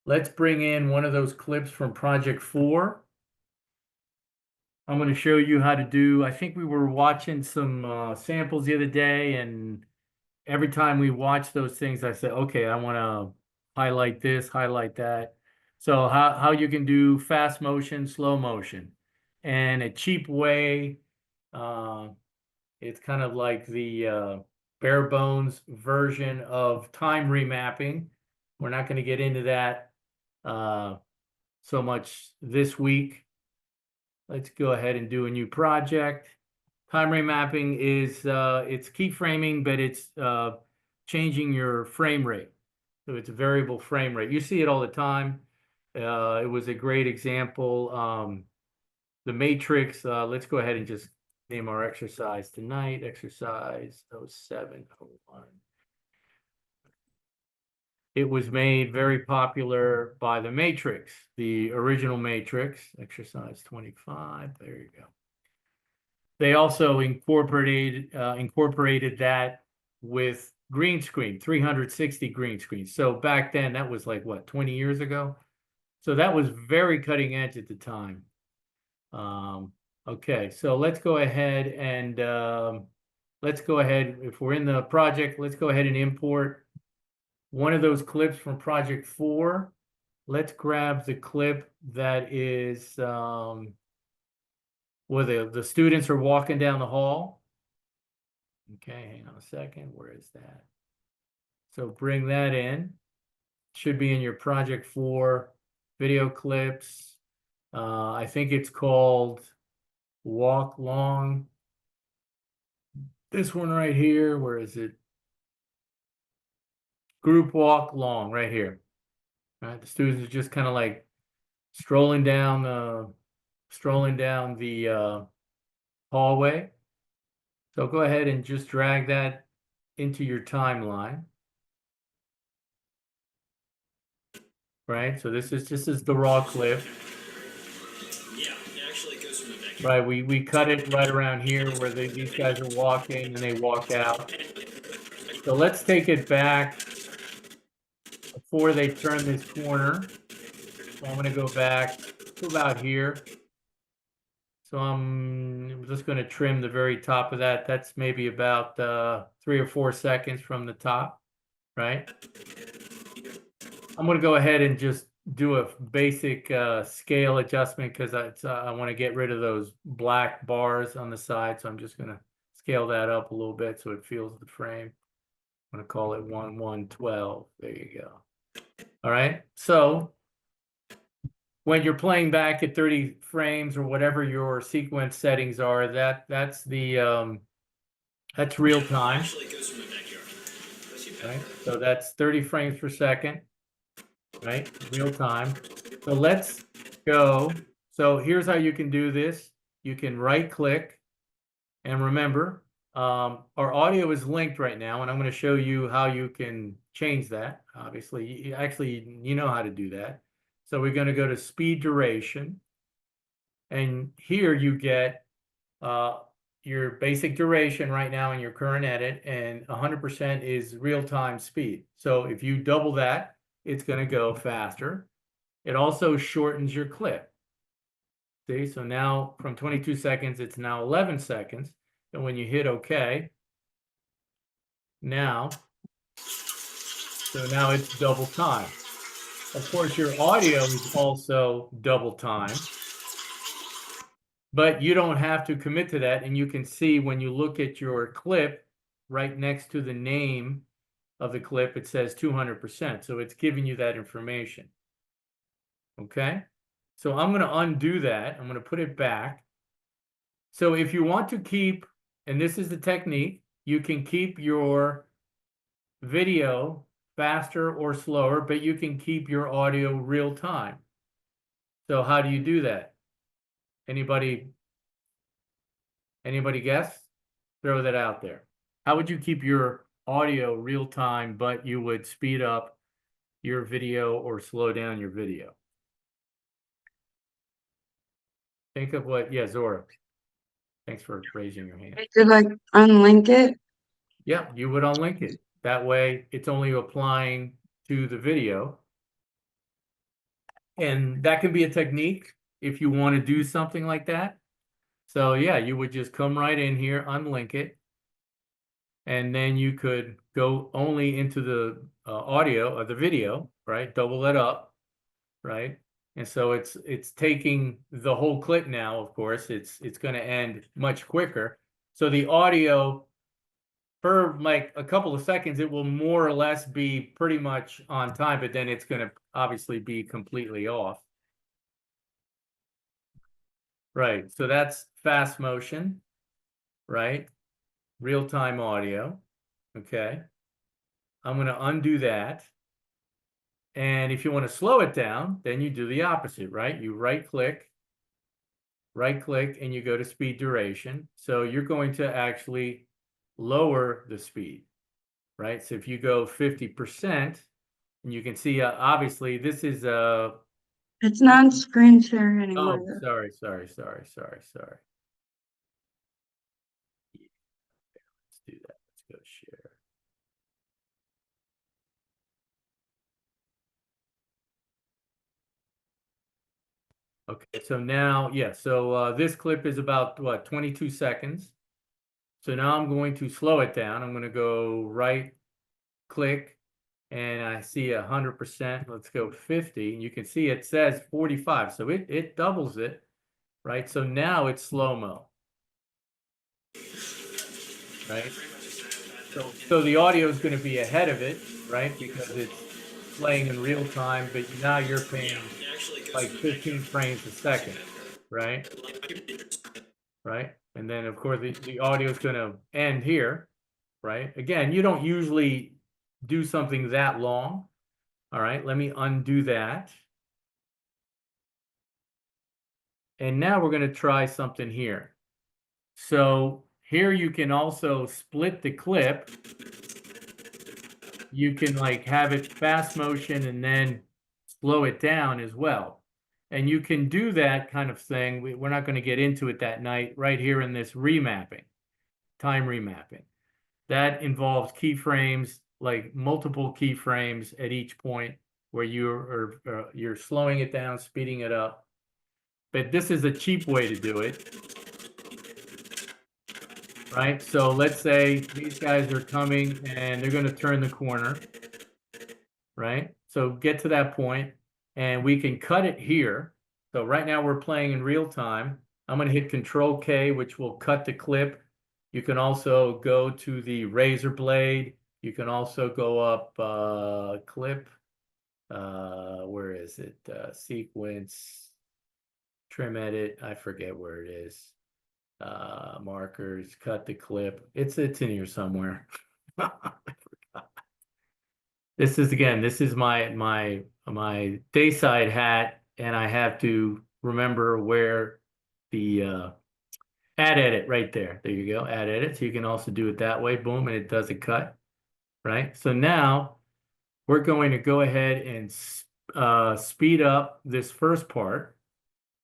Let's bring in one of those clips from Project 4. I'm going to show you how to do, I think we were watching some samples the other day, and every time we watch those things, I said, okay, I want to highlight this, highlight that. So how you can do fast motion, slow motion. And a cheap way, uh, it's kind of like the bare bones version of time remapping. We're not going to get into that so much this week. Let's go ahead and do a new project. Time remapping is it's keyframing, but it's changing your frame rate. So it's a variable frame rate. You see it all the time. It was a great example. The matrix, let's go ahead and just name our exercise tonight. Exercise 0701. It was made very popular by the Matrix, the original Matrix, exercise 25. There you go. They also incorporated that with green screen, 360 green screen. So back then, that was like what, 20 years ago? So that was very cutting edge at the time. Okay, so let's go ahead and if we're in the project, let's go ahead and import one of those clips from Project 4. Let's grab the clip that is where the students are walking down the hall. Okay, hang on a second. Where is that? So bring that in. Should be in your Project 4 video clips. I think it's called Walk Long. This one right here, where is it? Group Walk Long, right here. All right, the students are just kind of like strolling down the hallway. So go ahead and just drag that into your timeline. Right, so this is the raw clip. Yeah, it actually goes from the back. Right, we cut it right around here where these guys are walking and they walk out. So let's take it back before they turn this corner. So I'm going to go back to about here. So I'm just going to trim the very top of that. That's maybe about 3 or 4 seconds from the top, right? I'm going to go ahead and just do a basic scale adjustment because I want to get rid of those black bars on the side. So I'm just going to scale that up a little bit so it feels the frame. I'm going to call it 1112. There you go. All right. So when you're playing back at 30 frames or whatever your sequence settings are, that's real time. Actually, it goes from the backyard. Right. So that's 30 frames per second. Right, real time. So let's go. So here's how you can do this. You can right click, and remember, our audio is linked right now, and I'm going to show you how you can change that. Obviously, you know how to do that. So we're going to go to speed duration, and here you get your basic duration right now in your current edit, and 100% is real-time speed. So if you double that, it's going to go faster. It also shortens your clip. See, so now from 22 seconds, it's now 11 seconds. And when you hit OK, now it's double time. Of course, your audio is also double time, but you don't have to commit to that. And you can see when you look at your clip right next to the name of the clip, it says 200%. So it's giving you that information. Okay. So I'm going to undo that. I'm going to put it back. So if you want to keep, and this is the technique, you can keep your video faster or slower, but you can keep your audio real time. So how do you do that? Anybody guess? Throw that out there. How would you keep your audio real time, but you would speed up your video or slow down your video? Think of what, yeah, Zora. Thanks for raising your hand. To like unlink it. Yeah, you would unlink it. That way it's only applying to the video. And that can be a technique if you want to do something like that. So yeah, you would just come right in here, unlink it. And then you could go only into the audio or the video, right? Double it up, right? And so it's taking the whole clip now, of course, it's going to end much quicker. So the audio for like a couple of seconds, it will more or less be pretty much on time, but then it's going to obviously be completely off. Right. So that's fast motion, right? Real-time audio. Okay. I'm going to undo that. And if you want to slow it down, then you do the opposite, right? You right click, and you go to speed duration. So you're going to actually lower the speed, right? So if you go 50%, and you can see, obviously, this is It's not screen share anymore oh, though. sorry. Let's do that. Let's go share. Okay, so now, yeah, so this clip is about what, 22 seconds. So now I'm going to slow it down. I'm going to go right click and I see 100%. Let's go 50. You can see it says 45. So it doubles it, right? So now it's slow-mo, right? So the audio is going to be ahead of it, right? Because it's playing in real time, but now you're paying like 15 frames a second, right? Right? And then of course the audio is going to end here, right? Again, you don't usually do something that long. All right, let me undo that. And now we're going to try something here. So here you can also split the clip. You can like have it fast motion and then slow it down as well. And you can do that kind of thing. We're not going to get into it that night right here in this remapping, time remapping. That involves keyframes, like multiple keyframes at each point where you're slowing it down, speeding it up. But this is a cheap way to do it, right? So let's say these guys are coming and they're going to turn the corner, right? So get to that point and we can cut it here. So right now we're playing in real time. I'm going to hit Control K, which will cut the clip. You can also go to the razor blade. You can also go up clip. Where is it? Sequence, trim edit. I forget where it is. Markers, cut the clip. It's in here somewhere. I forgot. This is my dayside hat, and I have to remember where the add edit right there. There you go, add edit. So you can also do it that way. Boom, and it does a cut, right? So now we're going to go ahead and speed up this first part,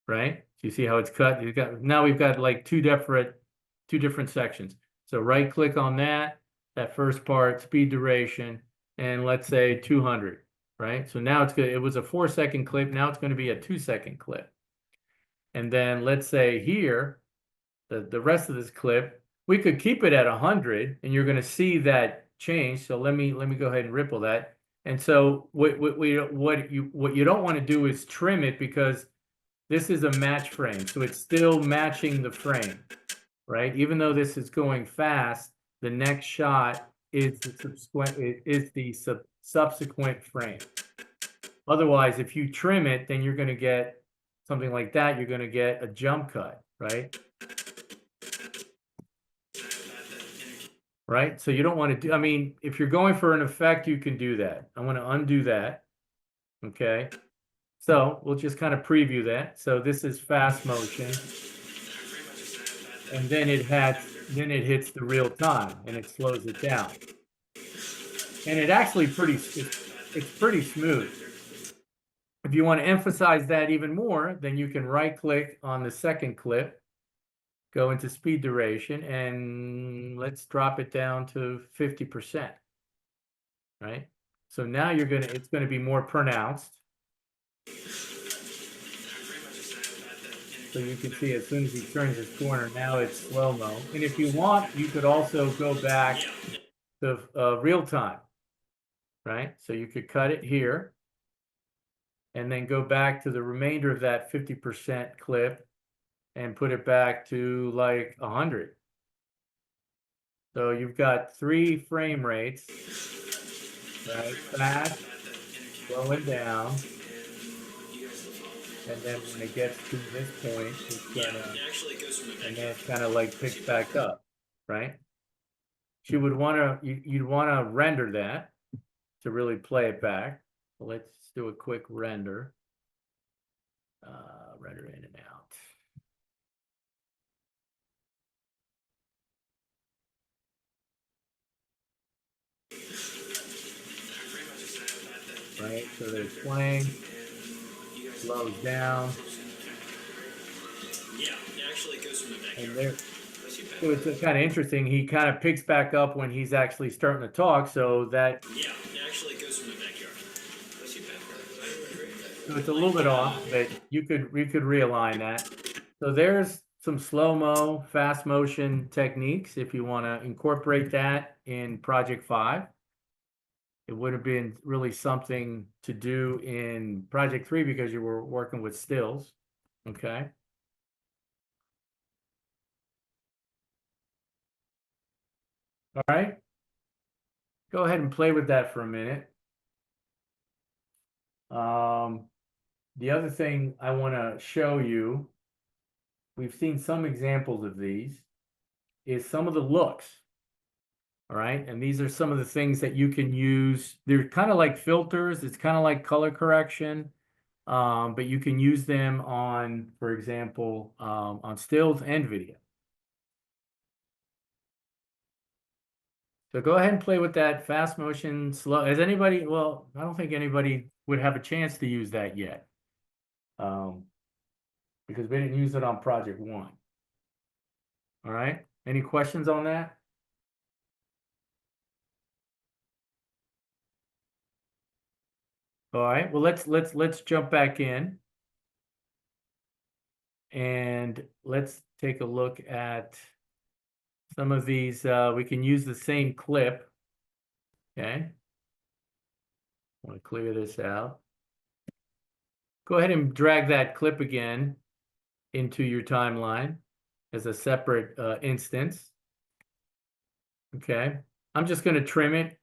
right? So you see how it's cut? Now we've got like two different sections. So right click on that first part, speed duration, and let's say 200, right? So now it's good. It was a 4-second clip. Now it's going to be a 2-second clip. And then let's say here, the rest of this clip, we could keep it at 100 and you're going to see that change. So let me go ahead and ripple that. And so what you don't want to do is trim it because this is a match frame. So it's still matching the frame, right? Even though this is going fast, the next shot is the subsequent frame. Otherwise, if you trim it, then you're going to get something like that. You're going to get a jump cut, right? Right? So you don't want to do, I mean, if you're going for an effect, you can do that. I want to undo that. Okay. So we'll just kind of preview that. So this is fast motion. And then it hits the real time and it slows it down. And it actually it's pretty smooth. If you want to emphasize that even more, then you can right click on the second clip, go into speed duration, and let's drop it down to 50%. Right? So now it's going to be more pronounced. So you can see as soon as he turns his corner, now it's slow-mo. And if you want, you could also go back to real time, right? So you could cut it here and then go back to the remainder of that 50% clip and put it back to like 100. So you've got 3 frame rates, right? Fast, slowing down. And then when it gets to this point, it's gonna, and then it kind of like picks back up, right? You'd want to render that to really play it back. So let's do a quick render. Render in and out. Right, so there's playing, slows down. Yeah, it actually goes from the backyard. And there, so it's kind of interesting. He kind of picks back up when he's actually starting to talk, so that. Yeah, it actually goes from the backyard. So it's a little bit off, but we could realign that. So there's some slow-mo, fast motion techniques if you want to incorporate that in Project 5. It would have been really something to do in Project 3 because you were working with stills. Okay. All right. Go ahead and play with that for a minute. The other thing I want to show you, we've seen some examples of these, is some of the looks. All right. And these are some of the things that you can use. They're kind of like filters. It's kind of like color correction. But you can use them on, for example, on stills and video. So go ahead and play with that fast motion, slow. Has anybody, well, I don't think anybody would have a chance to use that yet. Because we didn't use it on Project 1. All right. Any questions on that? All right. Well, let's jump back in. And let's take a look at some of these. We can use the same clip. Okay. I want to clear this out. Go ahead and drag that clip again into your timeline as a separate instance. Okay. I'm just going to trim it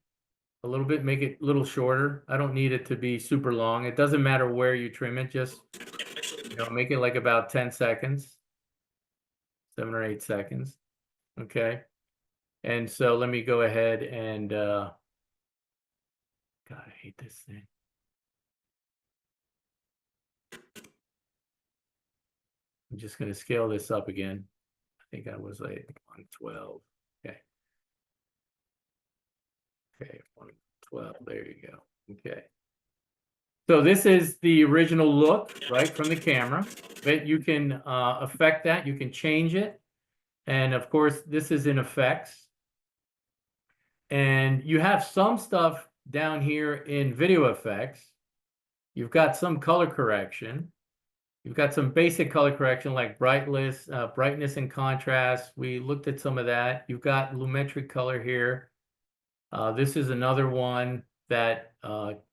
a little bit, make it a little shorter. I don't need it to be super long. It doesn't matter where you trim it, just make it like about 10 seconds, 7 or 8 seconds. Okay. And so let me go ahead and God, I hate this thing. I'm just going to scale this up again. I think I was like 112. Okay. Okay, 112. There you go. Okay. So this is the original look, right, from the camera. But you can affect that. You can change it. And of course, this is in effects. And you have some stuff down here in video effects. You've got some color correction. You've got some basic color correction like brightness and contrast. We looked at some of that. You've got Lumetri color here. This is another one that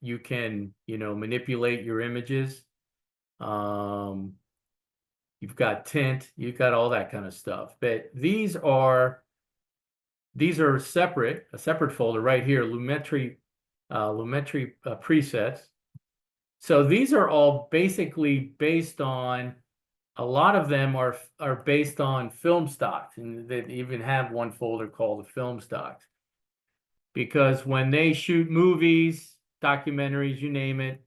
you can, manipulate your images. You've got tint. You've got all that kind of stuff. But these are separate, a separate folder right here, Lumetri presets. So these are all basically based on, a lot of them are based on film stocks, and they even have one folder called the film stocks. Because when they shoot movies, documentaries, you name it,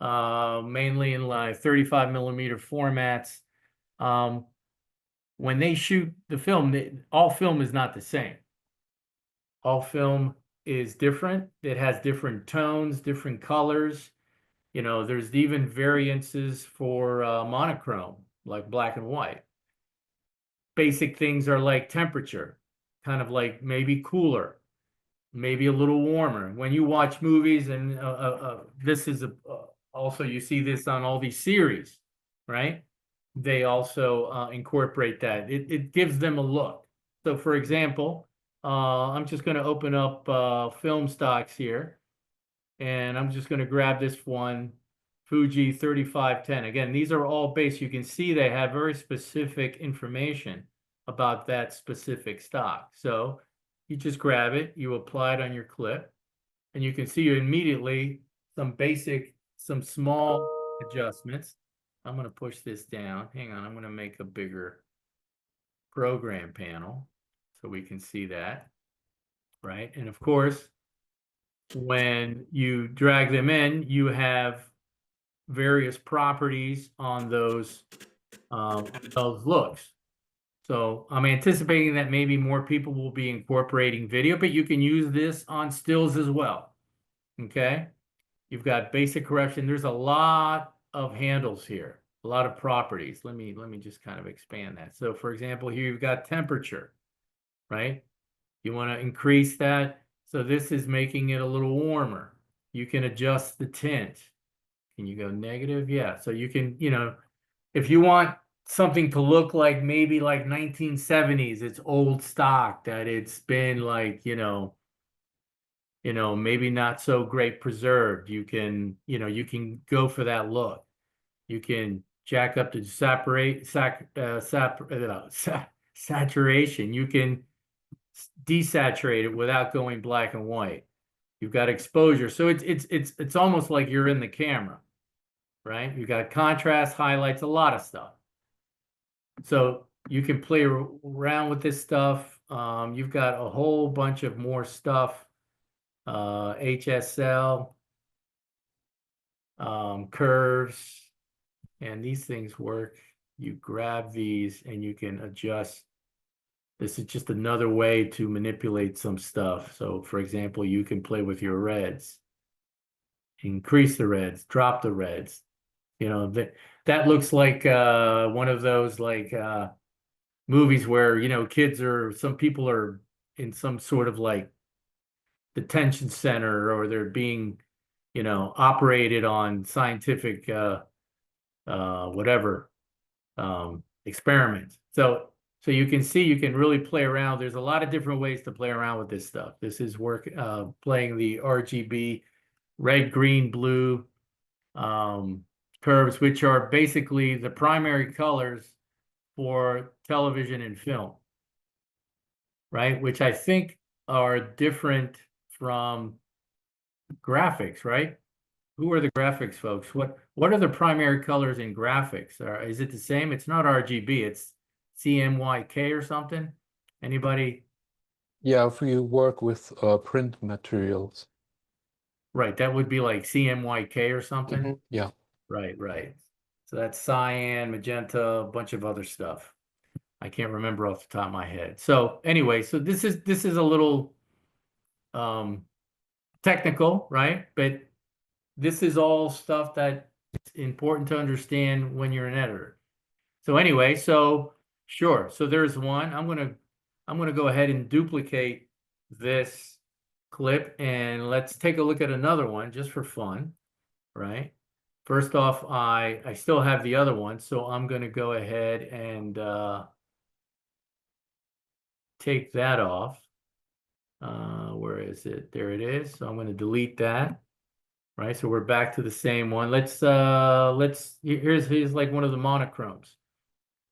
mainly in like 35 millimeter formats, when they shoot the film, all film is not the same. All film is different. It has different tones, different colors. There's even variances for monochrome, like black and white. Basic things are like temperature, kind of like maybe cooler, maybe a little warmer. When you watch movies, and this is also, you see this on all these series, right? they also incorporate that. It gives them a look. So for example, I'm just going to open up film stocks here, and I'm just going to grab this one, Fuji 3510. Again, these are all based. You can see they have very specific information about that specific stock. So you just grab it, you apply it on your clip, and you can see immediately some small adjustments. I'm going to push this down. Hang on, I'm going to make a bigger program panel so we can see that, right? And of course, when you drag them in, you have various properties on those looks. So I'm anticipating that maybe more people will be incorporating video, but you can use this on stills as well. Okay. You've got basic correction. There's a lot of handles here, a lot of properties. Let me just kind of expand that. So for example, here you've got temperature, right? You want to increase that. So this is making it a little warmer. You can adjust the tint. Can you go negative? Yeah. So you can, if you want something to look like maybe like 1970s, it's old stock, that it's been like, maybe not so great preserved. You can go for that look. You can jack up to saturation. You can desaturate it without going black and white. You've got exposure. So it's almost like you're in the camera, right? You've got contrast, highlights, a lot of stuff. So you can play around with this stuff. You've got a whole bunch of more stuff. HSL, curves, and these things work. You grab these and you can adjust. This is just another way to manipulate some stuff. So for example, you can play with your reds, increase the reds, drop the reds. That looks like one of those like movies where kids some people are in some sort of like detention center, or they're being operated on scientific whatever experiments. So you can see, you can really play around. There's a lot of different ways to play around with this stuff. This is playing the RGB, red, green, blue curves, which are basically the primary colors for television and film, right? Which I think are different from graphics, right? Who are the graphics folks? What are the primary colors in graphics? Is it the same? It's not RGB, it's CMYK or something? Anybody? Yeah, if you work with print materials. Right, that would be like CMYK or something? Yeah. Right. So that's cyan, magenta, a bunch of other stuff. I can't remember off the top of my head. So anyway, so this is a little technical, right? But this is all stuff that's important to understand when you're an editor. So anyway, sure. So there's one. I'm gonna go ahead and duplicate this clip, and let's take a look at another one just for fun, right? First off, I still have the other one, so I'm gonna go ahead and take that off. Where is it? There it is. So I'm going to delete that. Right. So we're back to the same one. Here's like one of the monochromes.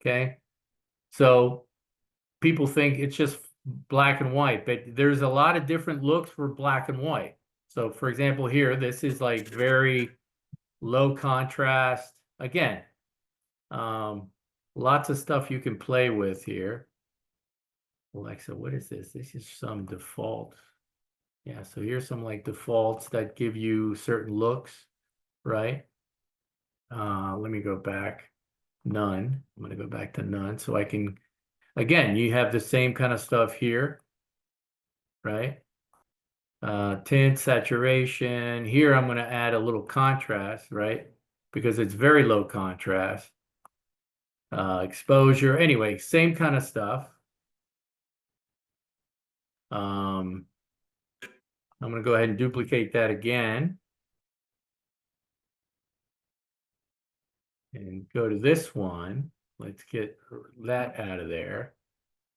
Okay. So people think it's just black and white, but there's a lot of different looks for black and white. So for example, here, this is like very low contrast. Again, lots of stuff you can play with here. Alexa, what is this? This is some default. Yeah, so here's some like defaults that give you certain looks, right? Let me go back. None. I'm going to go back to none. So I can, again, you have the same kind of stuff here, right? Tint, saturation. Here I'm going to add a little contrast, right? Because it's very low contrast. Exposure. Anyway, same kind of stuff. I'm going to go ahead and duplicate that again. And go to this one. Let's get that out of there.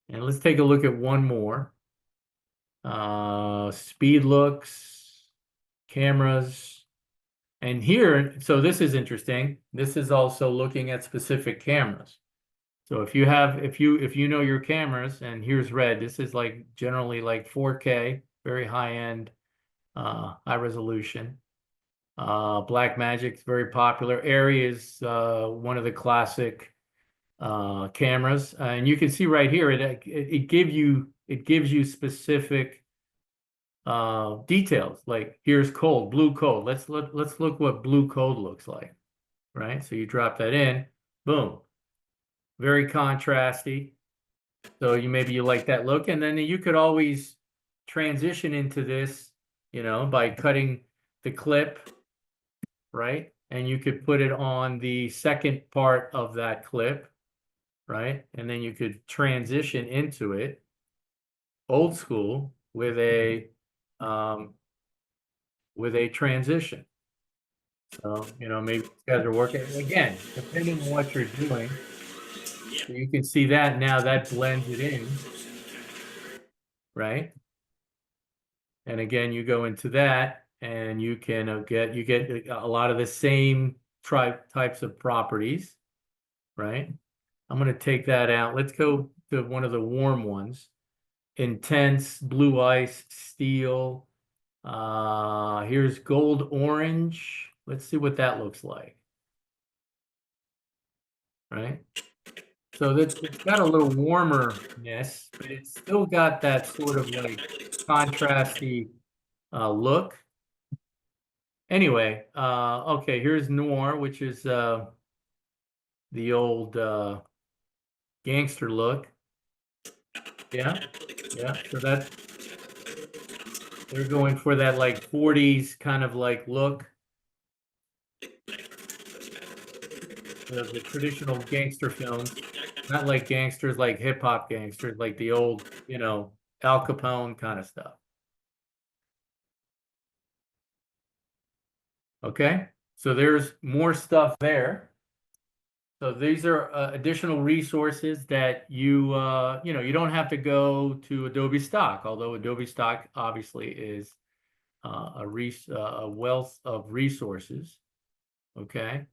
And let's take a look at one more. Speed looks, cameras. And here, so this is interesting. This is also looking at specific cameras. So if you have, if you know your cameras, and here's red, this is like generally like 4K, very high end, high resolution. Black Magic's very popular. Arri is one of the classic cameras, and you can see right here it gives you specific details. Like here's code, blue code. Let's look what blue code looks like, right? So you drop that in, boom, very contrasty. So maybe you like that look, and then you could always transition into this, by cutting the clip, right? And you could put it on the second part of that clip, right? And then you could transition into it old school with a transition. So, maybe you guys are working again, depending on what you're doing. So you can see that now that blends it in, right? And again, you go into that and you can get a lot of the same types of properties, right? I'm going to take that out. Let's go to one of the warm ones. Intense, blue ice, steel. Here's gold orange. Let's see what that looks like. Right? So it's got a little warmerness, but it's still got that sort of like contrasty look. Anyway, okay, here's noir, which is the old gangster look. Yeah, so they're going for that like 40s kind of like look. The traditional gangster films, not like gangsters like hip hop gangsters, like the old, Al Capone kind of stuff. Okay, so there's more stuff there. So these are additional resources that you don't have to go to Adobe Stock, although Adobe Stock obviously is a wealth of resources. Okay,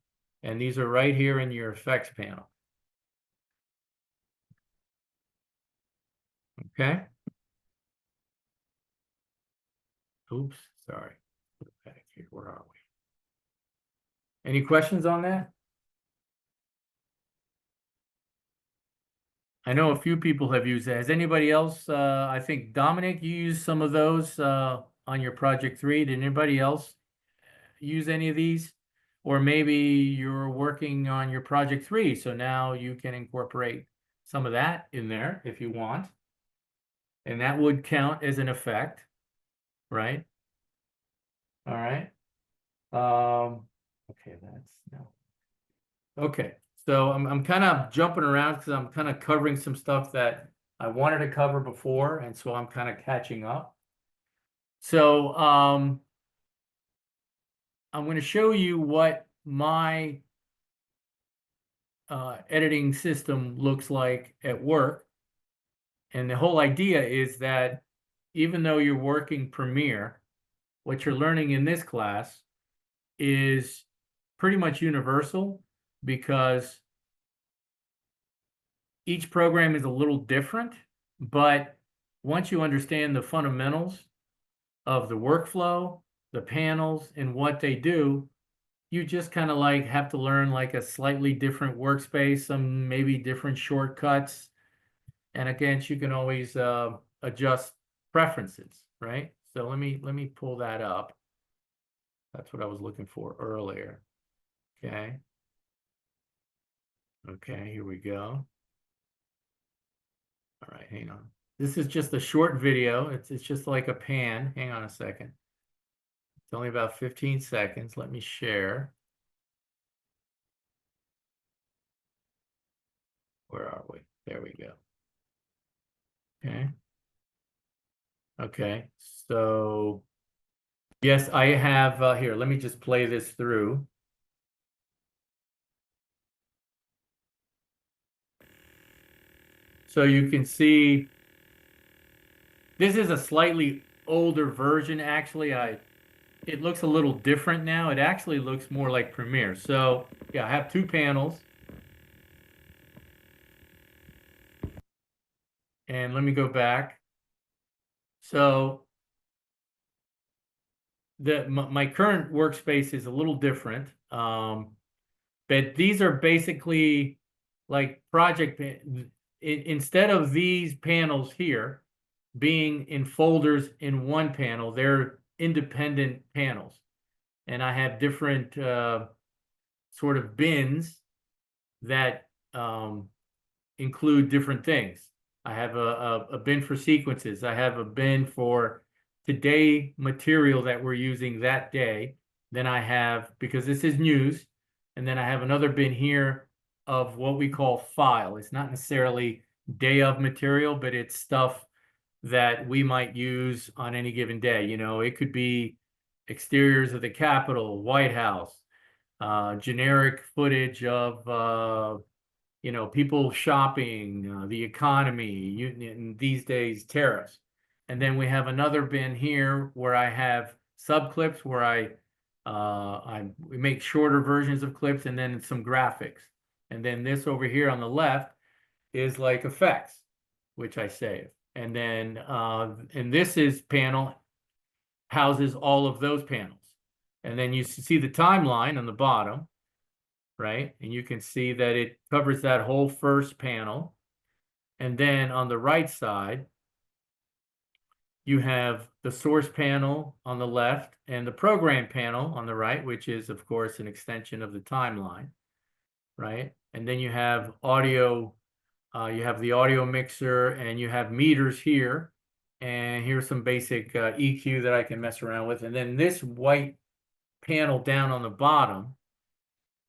and these are right here in your effects panel. Okay. Oops, sorry. Back here, where are we? Any questions on that? I know a few people have used it. Has anybody else? I think Dominic, you used some of those on your project 3. Did anybody else use any of these? Or maybe you're working on your project 3, so now you can incorporate some of that in there if you want. And that would count as an effect, right? All right. Okay, that's no. Okay, so I'm kind of jumping around because I'm kind of covering some stuff that I wanted to cover before, and so I'm kind of catching up. So I'm going to show you what my editing system looks like at work. And the whole idea is that even though you're working Premiere, what you're learning in this class is pretty much universal, because each program is a little different, but once you understand the fundamentals of the workflow, the panels, and what they do, you just kind of like have to learn like a slightly different workspace, some maybe different shortcuts. And again, you can always adjust preferences, right? So let me pull that up. That's what I was looking for earlier. Okay. Okay, here we go. All right, hang on. This is just a short video. It's just like a pan. Hang on a second. It's only about 15 seconds. Let me share. Where are we? There we go. Okay. Okay. So yes, I have here. Let me just play this through. So you can see this is a slightly older version. Actually, it looks a little different now. It actually looks more like Premiere. So yeah, I have 2 panels. And let me go back. So my current workspace is a little different. But these are basically like instead of these panels here being in folders in one panel, they're independent panels. And I have different sort of bins that include different things. I have a bin for sequences. I have a bin for today material that we're using that day. Then I have, because this is news, and then I have another bin here of what we call file. It's not necessarily day of material, but it's stuff that we might use on any given day. You know, it could be exteriors of the Capitol, White House, generic footage of you know, people shopping, the economy, and these days tariffs. And then we have another bin here where I have sub clips where we make shorter versions of clips and then some graphics. And then this over here on the left is like effects, which I save. And then and this is panel houses all of those panels. And then you see the timeline on the bottom, right? And you can see that it covers that whole first panel. And then on the right side, you have the source panel on the left and the program panel on the right, which is, of course, an extension of the timeline, right? And then you have audio, you have the audio mixer, and you have meters here. And here's some basic EQ that I can mess around with. And then this white panel down on the bottom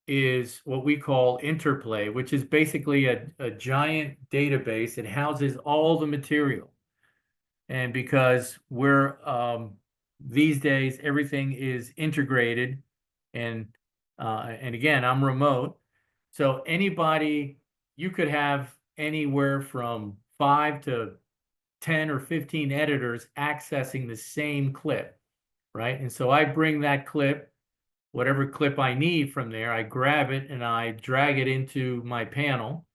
is what we call interplay, which is basically a giant database. It houses all the material. And because we're these days everything is integrated, and again, I'm remote, so anybody, you could have anywhere from 5 to 10 or 15 editors accessing the same clip, right? And so I bring that clip, whatever clip I need from there, I grab it and I drag it into my panel,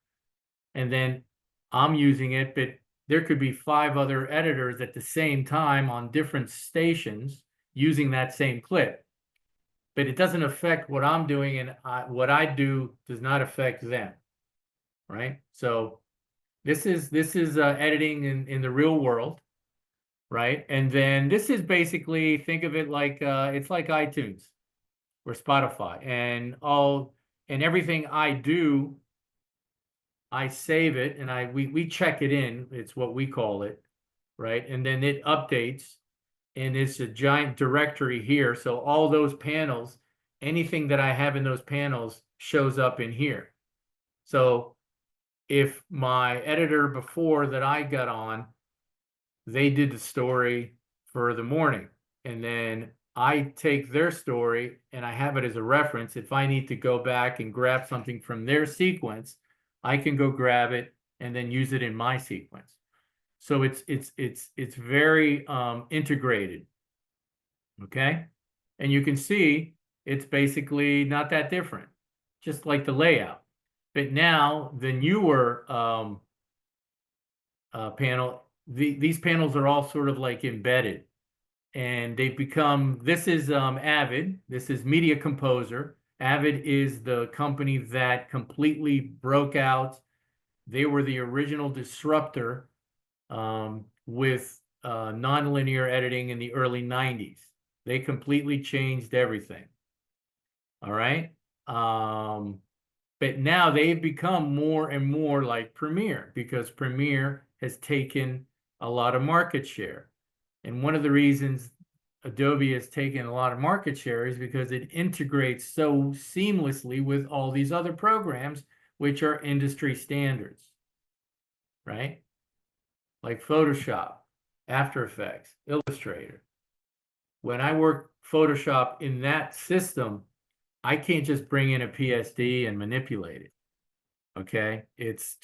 and then I'm using it, but there could be 5 other editors at the same time on different stations using that same clip. But it doesn't affect what I'm doing, and what I do does not affect them, right? So this is editing in the real world, right? And then this is basically, think of it like it's like iTunes or Spotify, and everything I do, I save it and we check it in. It's what we call it, right? And then it updates, and it's a giant directory here. So all those panels, anything that I have in those panels shows up in here. So if my editor before that I got on, they did the story for the morning, and then I take their story and I have it as a reference. If I need to go back and grab something from their sequence, I can go grab it and then use it in my sequence. So it's very integrated. Okay. And you can see it's basically not that different, just like the layout. But now the newer panel, these panels are all sort of like embedded, and they've become, this is Avid, this is Media Composer. Avid is the company that completely broke out. They were the original disruptor with nonlinear editing in the early 90s. They completely changed everything. All right. But now they've become more and more like Premiere, because Premiere has taken a lot of market share. And one of the reasons Adobe has taken a lot of market share is because it integrates so seamlessly with all these other programs, which are industry standards, right? Like Photoshop, After Effects, Illustrator. When I work Photoshop in that system, I can't just bring in a PSD and manipulate it. Okay, it's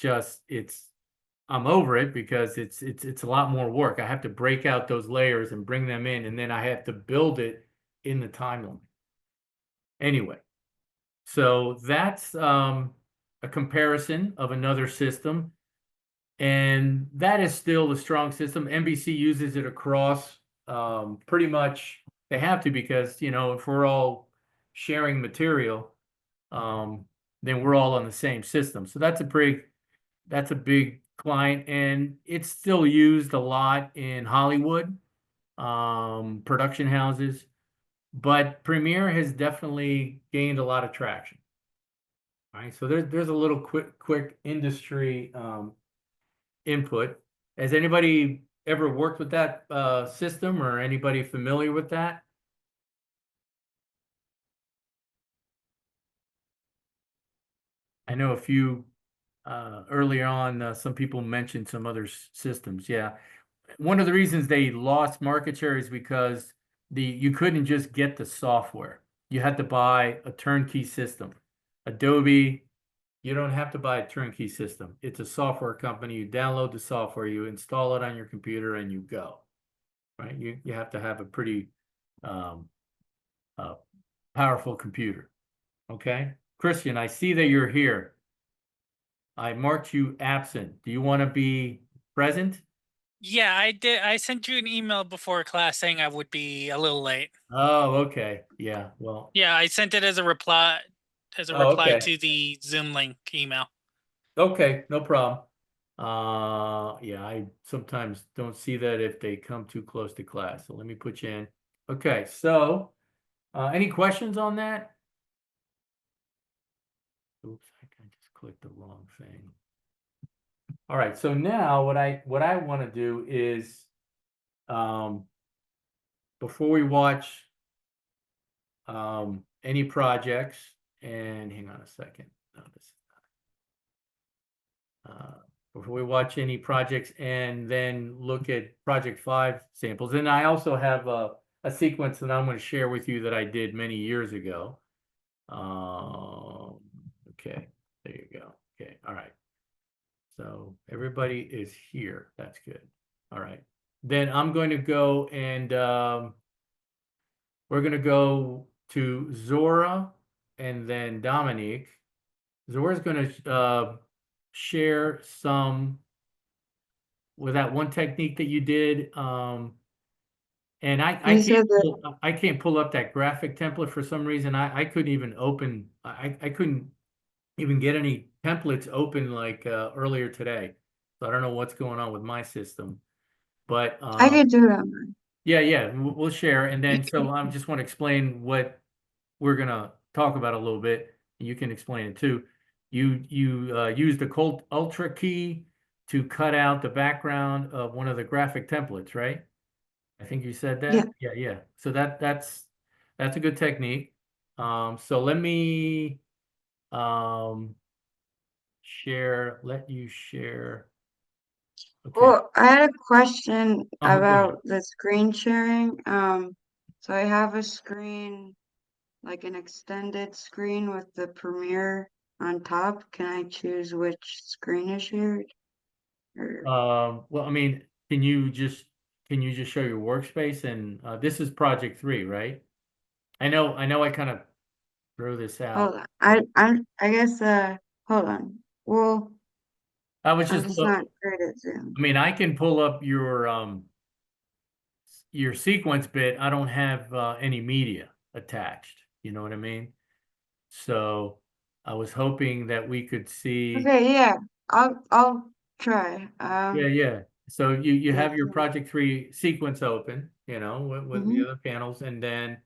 I'm over it because it's a lot more work. I have to break out those layers and bring them in, and then I have to build it in the timeline. Anyway, so that's a comparison of another system, and that is still the strong system. NBC uses it across pretty much. They have to because, you know, if we're all sharing material, then we're all on the same system. So that's a big client, and it's still used a lot in Hollywood, production houses, but Premiere has definitely gained a lot of traction. All right, so there's a little quick industry input. Has anybody ever worked with that system, or anybody familiar with that? I know a few earlier on, some people mentioned some other systems. Yeah. One of the reasons they lost market share is because you couldn't just get the software. You had to buy a turnkey system. Adobe, you don't have to buy a turnkey system. It's a software company. You download the software, you install it on your computer, and you go. Right? You have to have a pretty um, powerful computer. Okay, Christian, I see that you're here. I marked you absent. Do you want to be present? Yeah, I did. I sent you an email before class saying I would be a little late. Oh, okay. Yeah. Well. Yeah, I sent it as a reply Oh, okay. to the Zoom link email. Okay, no problem. Yeah, I sometimes don't see that if they come too close to class. So let me put you in. Okay, so any questions on that? Oops, I just clicked the wrong thing. All right, so now what I want to do is before we watch any projects, and hang on a second. No, this before we watch any projects and then look at project 5 samples. And I also have a sequence that I'm going to share with you that I did many years ago. Okay, there you go. Okay, all right. So everybody is here. That's good. All right. Then I'm going to go and we're going to go to Zora and then Dominik. Zora's going to share some with that one technique that you did. And You said that I can't pull up that graphic template for some reason. I couldn't even open, I couldn't even get any templates open like earlier today. So I don't know what's going on with my system, but I could do that. Man. yeah, we'll share. And then, so I just want to explain what we're going to talk about a little bit. You can explain it too. You use the Colt Ultra key to cut out the background of one of the graphic templates, right? I think you said that. Yeah. So that's a good technique. So let me share. Let you share. Okay. Well, I had a question Go ahead. about the screen sharing. So I have a screen, like an extended screen with the Premiere on top. Can I choose which screen is shared? Or Well, I mean, can you just show your workspace? And this is project 3, right? I know I kind of threw this hold out. on. I guess hold on. Well, I was I'm just just not great at Zoom. I mean, I can pull up your sequence bit. I don't have any media attached. You know what I mean? So I was hoping that we could see. Okay, yeah. I'll try. Yeah. So you Yeah. have your project 3 sequence open, you know, with the other panels, and then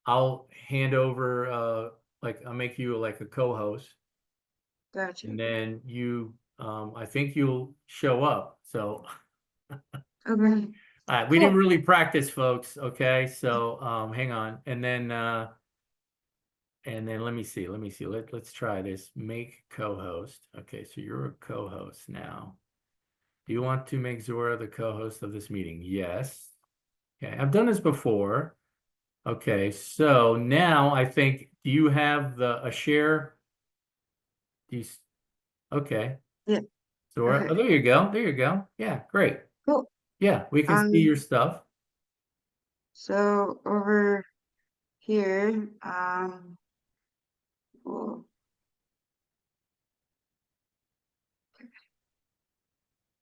I'll hand over like I'll make you like a co-host, Gotcha. and then you I think you'll show up. So Okay. we didn't Cool. really practice, folks. Okay, so hang on, and then let me see. Let's try this. Make co-host. Okay, so you're a co-host now. Do you want to make Zora the co-host of this meeting? Yes. Okay, I've done this before. Okay, so now I think, do you have a share? Okay. Yeah. Zora. Okay. Oh, there you go. There you go. Yeah, great. Cool. Yeah, we can see your stuff. So over here, well,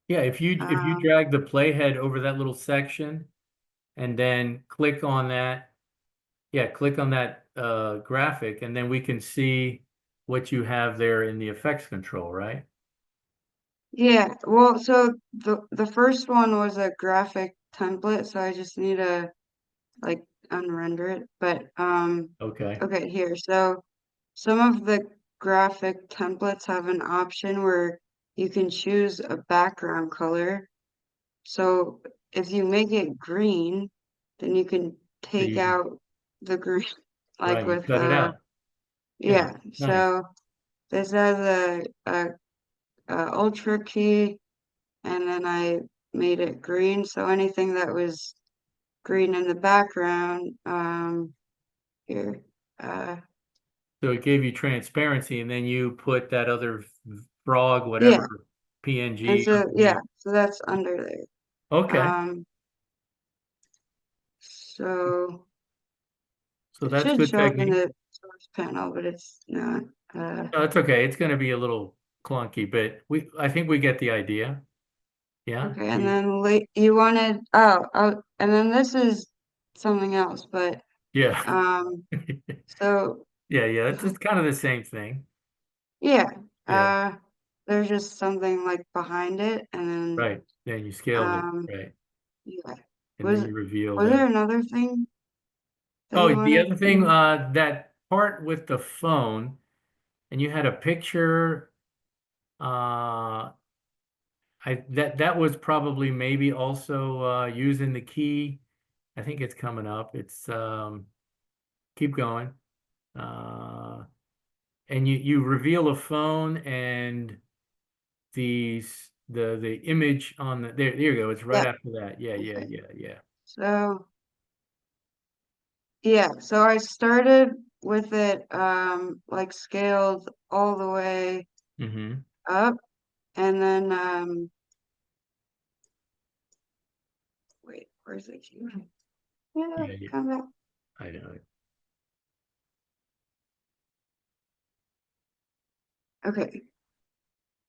Yeah, if you um, drag the playhead over that little section and then click on that, yeah, click on that graphic, and then we can see what you have there in the effects control, right? yeah, well, so the first one was a graphic template, so I just need to like unrender it. But Okay. okay, here. So some of the graphic templates have an option where you can choose a background color. So if you make it green, then you can So take you out the green, like right, you with cut it out. Yeah, yeah. nice. So this has a ultra key, and then I made it green. So anything that was green in the background, here, uh, So it gave you transparency, and then you put that other frog, yeah. whatever, And PNG so yeah, underneath. so that's under there. Okay, Um, so so it that's should good show up in technique. the source panel, but it's not. No, it's okay. It's going to be a little clunky, but I think we get the idea. Yeah. Okay, and then you wanted and then this is something else, but Yeah. um, so Yeah, yeah. It's just kind of the same thing. yeah, Yeah. there's just something like behind it, and then Right. Then you scaled it. um, Right. yeah. And then Was you reveal was that. there another thing that Oh, you the wanted other thing, to? that part with the phone, and you had a picture, that was probably maybe also using the key. I think it's coming up. It's keep going. Uh, and you reveal a phone and the image on there you go. It's right Yeah. after that. Yeah, yeah, Okay. yeah, yeah. So yeah, so I started with it like scaled all the way Mm-hmm. up, and then wait, where's the key? Yeah, Yeah, yeah. come back. I know it. Okay.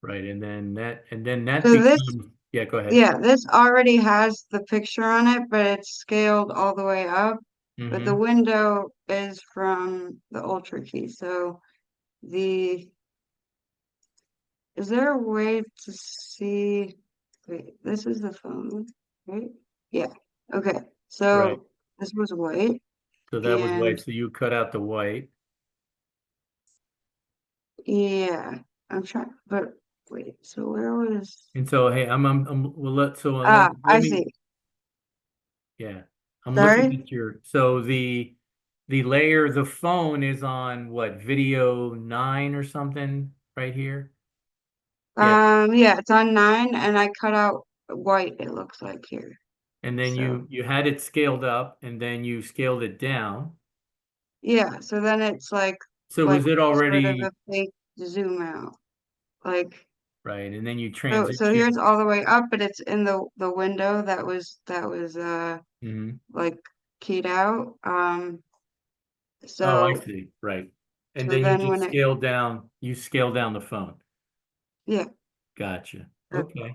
Right. And then that So this, becomes, yeah, go ahead. yeah, this already has the picture on it, but it's scaled all the way up. But the Mm-hmm. window is from the Ultra key. So the, is there a way to see, wait, this is the phone, right? Yeah. Okay. Right. So this was white, So that was white. and So you cut out the white. yeah, I'm trying, but wait, so where was, And so, hey, we'll let I me, see. yeah, I'm looking Sorry. at so the phone is on what, video 9 or something right here? Yeah. Yeah, it's on 9, and I cut out white, it looks like here. And then So you had it scaled up and then you scaled it down. yeah, so then it's So like was it sort of a already fake zoom out. Like right? And then you so here's transition. all the way up, but it's in the window that was Mhm. like keyed out. Oh, I So see. Right. And so then you then just when it scale down the phone. yeah, Gotcha. that, Okay.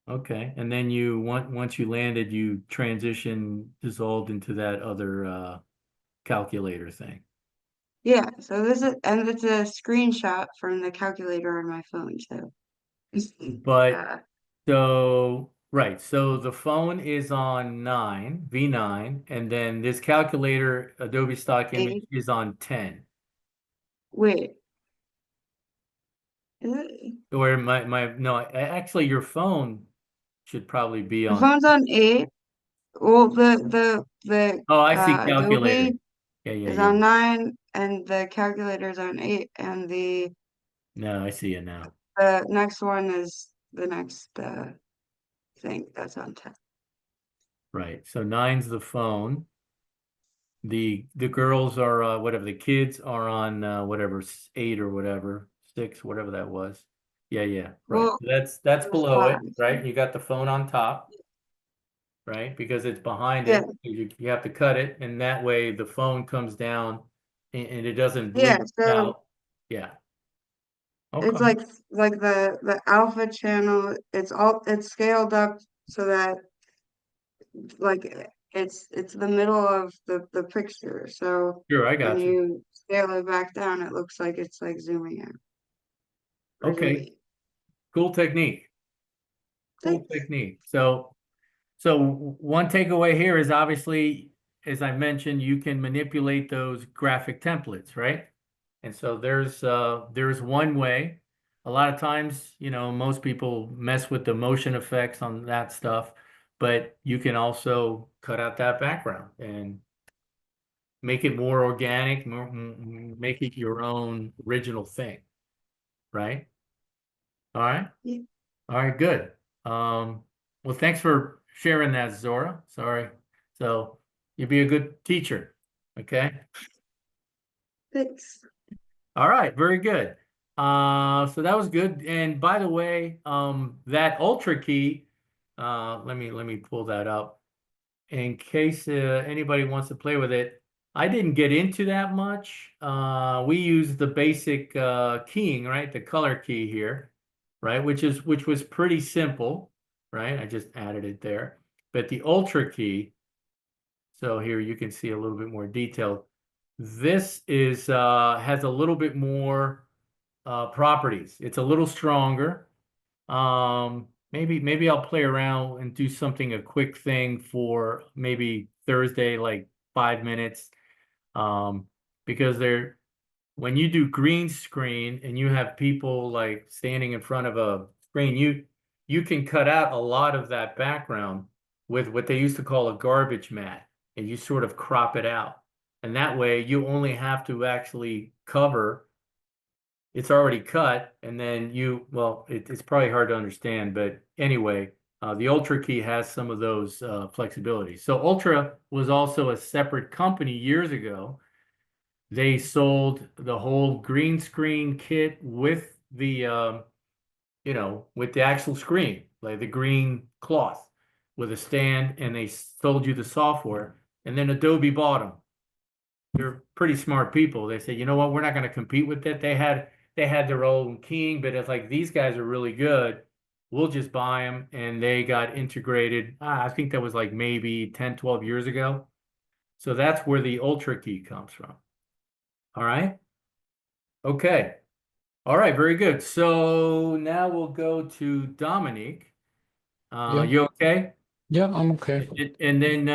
Okay. And then once you landed, you dissolved into that other calculator thing. yeah, so this is and it's a screenshot from the calculator on my phone, so But uh right. So the phone is on V9, and then this calculator, Adobe stock image, 8. is on 10. Wait, is it? Or no, actually your phone should probably be The on. phone's on 8. Well, the Oh, I see calculator. Adobe Yeah, yeah, is yeah. on 9, and the calculator's on 8, and No, I see it now. the next one is the next thing that's on 10. Right. So nine's the phone. The girls are whatever, the kids are on whatever 8 or whatever, 6, whatever that was. Yeah, yeah, right. Well, That's there's below it, 5. right? You got the phone on top, right? Because it's behind Yeah, it. You have to cut it, and that way the phone comes down and it doesn't yeah, bleed so out. Yeah. it's Okay. like the alpha channel, it's scaled up so that like it's the middle of the picture. So Sure, I when got you. you scale it back down, it looks like it's like zooming in or Okay. zooming. Cool technique. Cool Thanks. technique. So one takeaway here is obviously, as I mentioned, you can manipulate those graphic templates, right? And so there's one way. A lot of times, most people mess with the motion effects on that stuff, but you can also cut out that background and make it more organic, make it your own original thing, right? All right. Yeah, All right, good. Well, thanks for sharing that, Zora. Sorry. So you'll be a good teacher. Okay. thanks. All right, very good. So that was good. And by the way, that Ultra key, let me pull that up in case anybody wants to play with it. I didn't get into that much. We use the basic keying, right? The color key here, right? Which was pretty simple, right? I just added it there. But the Ultra key, so here you can see a little bit more detail. This is has a little bit more properties. It's a little stronger. Maybe I'll play around and do something, a quick thing for maybe Thursday, like 5 minutes. Because when you do green screen and you have people like standing in front of a screen, you can cut out a lot of that background with what they used to call a garbage mat, and you sort of crop it out. And that way you only have to actually cover it's already cut, and then it's probably hard to understand, but anyway, the Ultra key has some of those flexibilities. So Ultra was also a separate company years ago. They sold the whole green screen kit with with the actual screen, like the green cloth with a stand, and they sold you the software, and then Adobe bought them. They're pretty smart people. They said, you know what, we're not going to compete with it. They had their own keying, but it's like these guys are really good. We'll just buy them, and they got integrated. I think that was like maybe 10, 12 years ago. So that's where the Ultra key comes from. All right. Okay. All right. Very good. So now we'll go to Dominique. Yeah, You okay? yeah, I'm okay. And then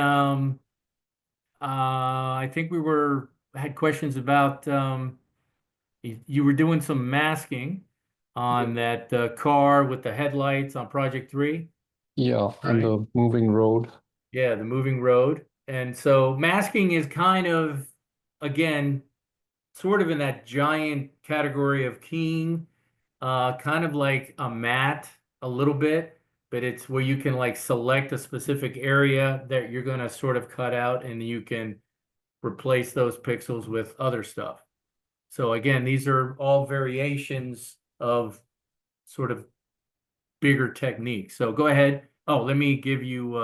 I think we had questions about you were doing some masking on that car with the headlights on Project 3, Yeah, and right? the moving road. Yeah, the moving road. And so masking is kind of, again, sort of in that giant category of keying, kind of like a matte a little bit, but it's where you can like select a specific area that you're going to sort of cut out and you can replace those pixels with other stuff. So again, these are all variations of sort of bigger techniques. So go ahead. Oh, let me give you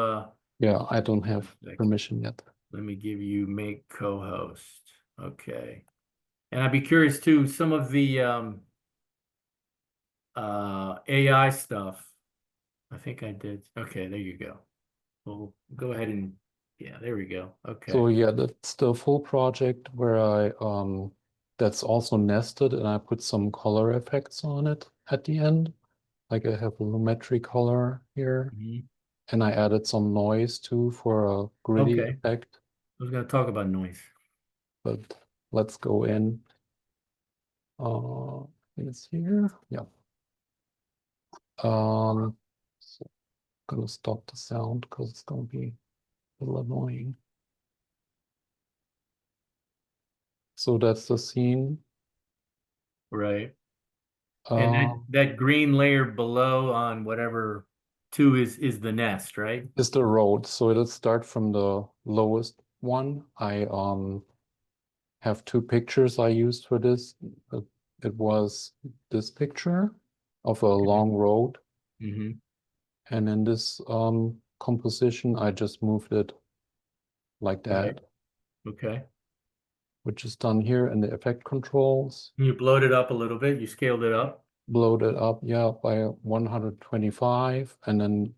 Yeah, I don't have permission yet. let me give you make co-host. Okay. And I'd be curious too, some of the AI stuff. I think I did. Okay, there you go. We'll go ahead and yeah, there we go. So Okay. yeah, that's the full project where that's also nested, and I put some color effects on it at the end. Like I have a Lumetri color here, Mhm. and I added some noise too for a gritty Okay. effect. I was going to talk about noise. But let's go in. It's here. Yeah. So gonna stop the sound because it's gonna be a little annoying. So that's the scene. Right. And that Um, that green layer below on whatever two is the nest, right? is the road. So it'll start from the lowest one. I have two pictures I used for this. It was this picture of a long road. Mm-hmm. And in this composition, I just moved it like Right. that, Okay. which is done here in the effect controls. You blowed it up a little bit. You scaled it up. Blowed it up, yeah, by 125, and then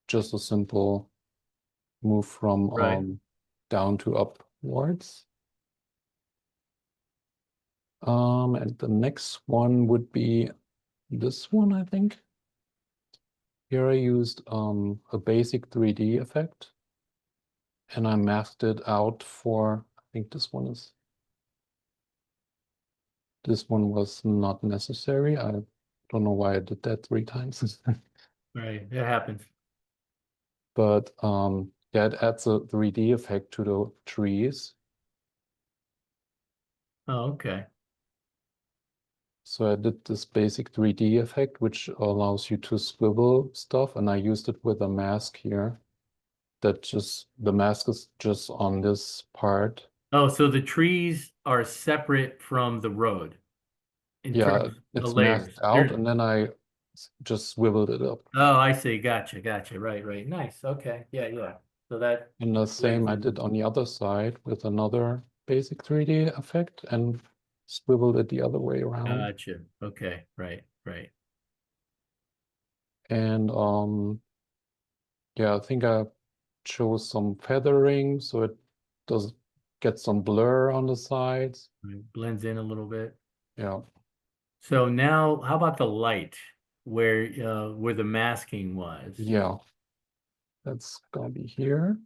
just a simple move from Right. down to upwards. And the next one would be this one, I think. Here I used a basic 3D effect, and I masked it out for, I think this one was not necessary. I don't know why I did that 3 times. Right. It happens. But yeah, it adds a 3D effect to the trees. Oh, okay. So I did this basic 3D effect, which allows you to swivel stuff, and I used it with a mask here. The mask is just on this part. Oh, so the trees are separate from the road in Yeah, terms of the it's masked layers. out, and then I just swiveled it up. Oh, I see. Gotcha. Gotcha. Right. Right. Nice. Okay. Yeah. Yeah. So that And the same blends I in. did on the other side with another basic 3D effect and swiveled it the other way around. Gotcha. Okay. Right. Right. And yeah, I think I chose some feathering so it does get some blur on the sides. Right. Blends in a little bit. Yeah. So now, how about the light where the masking was? Yeah. That's gonna be here.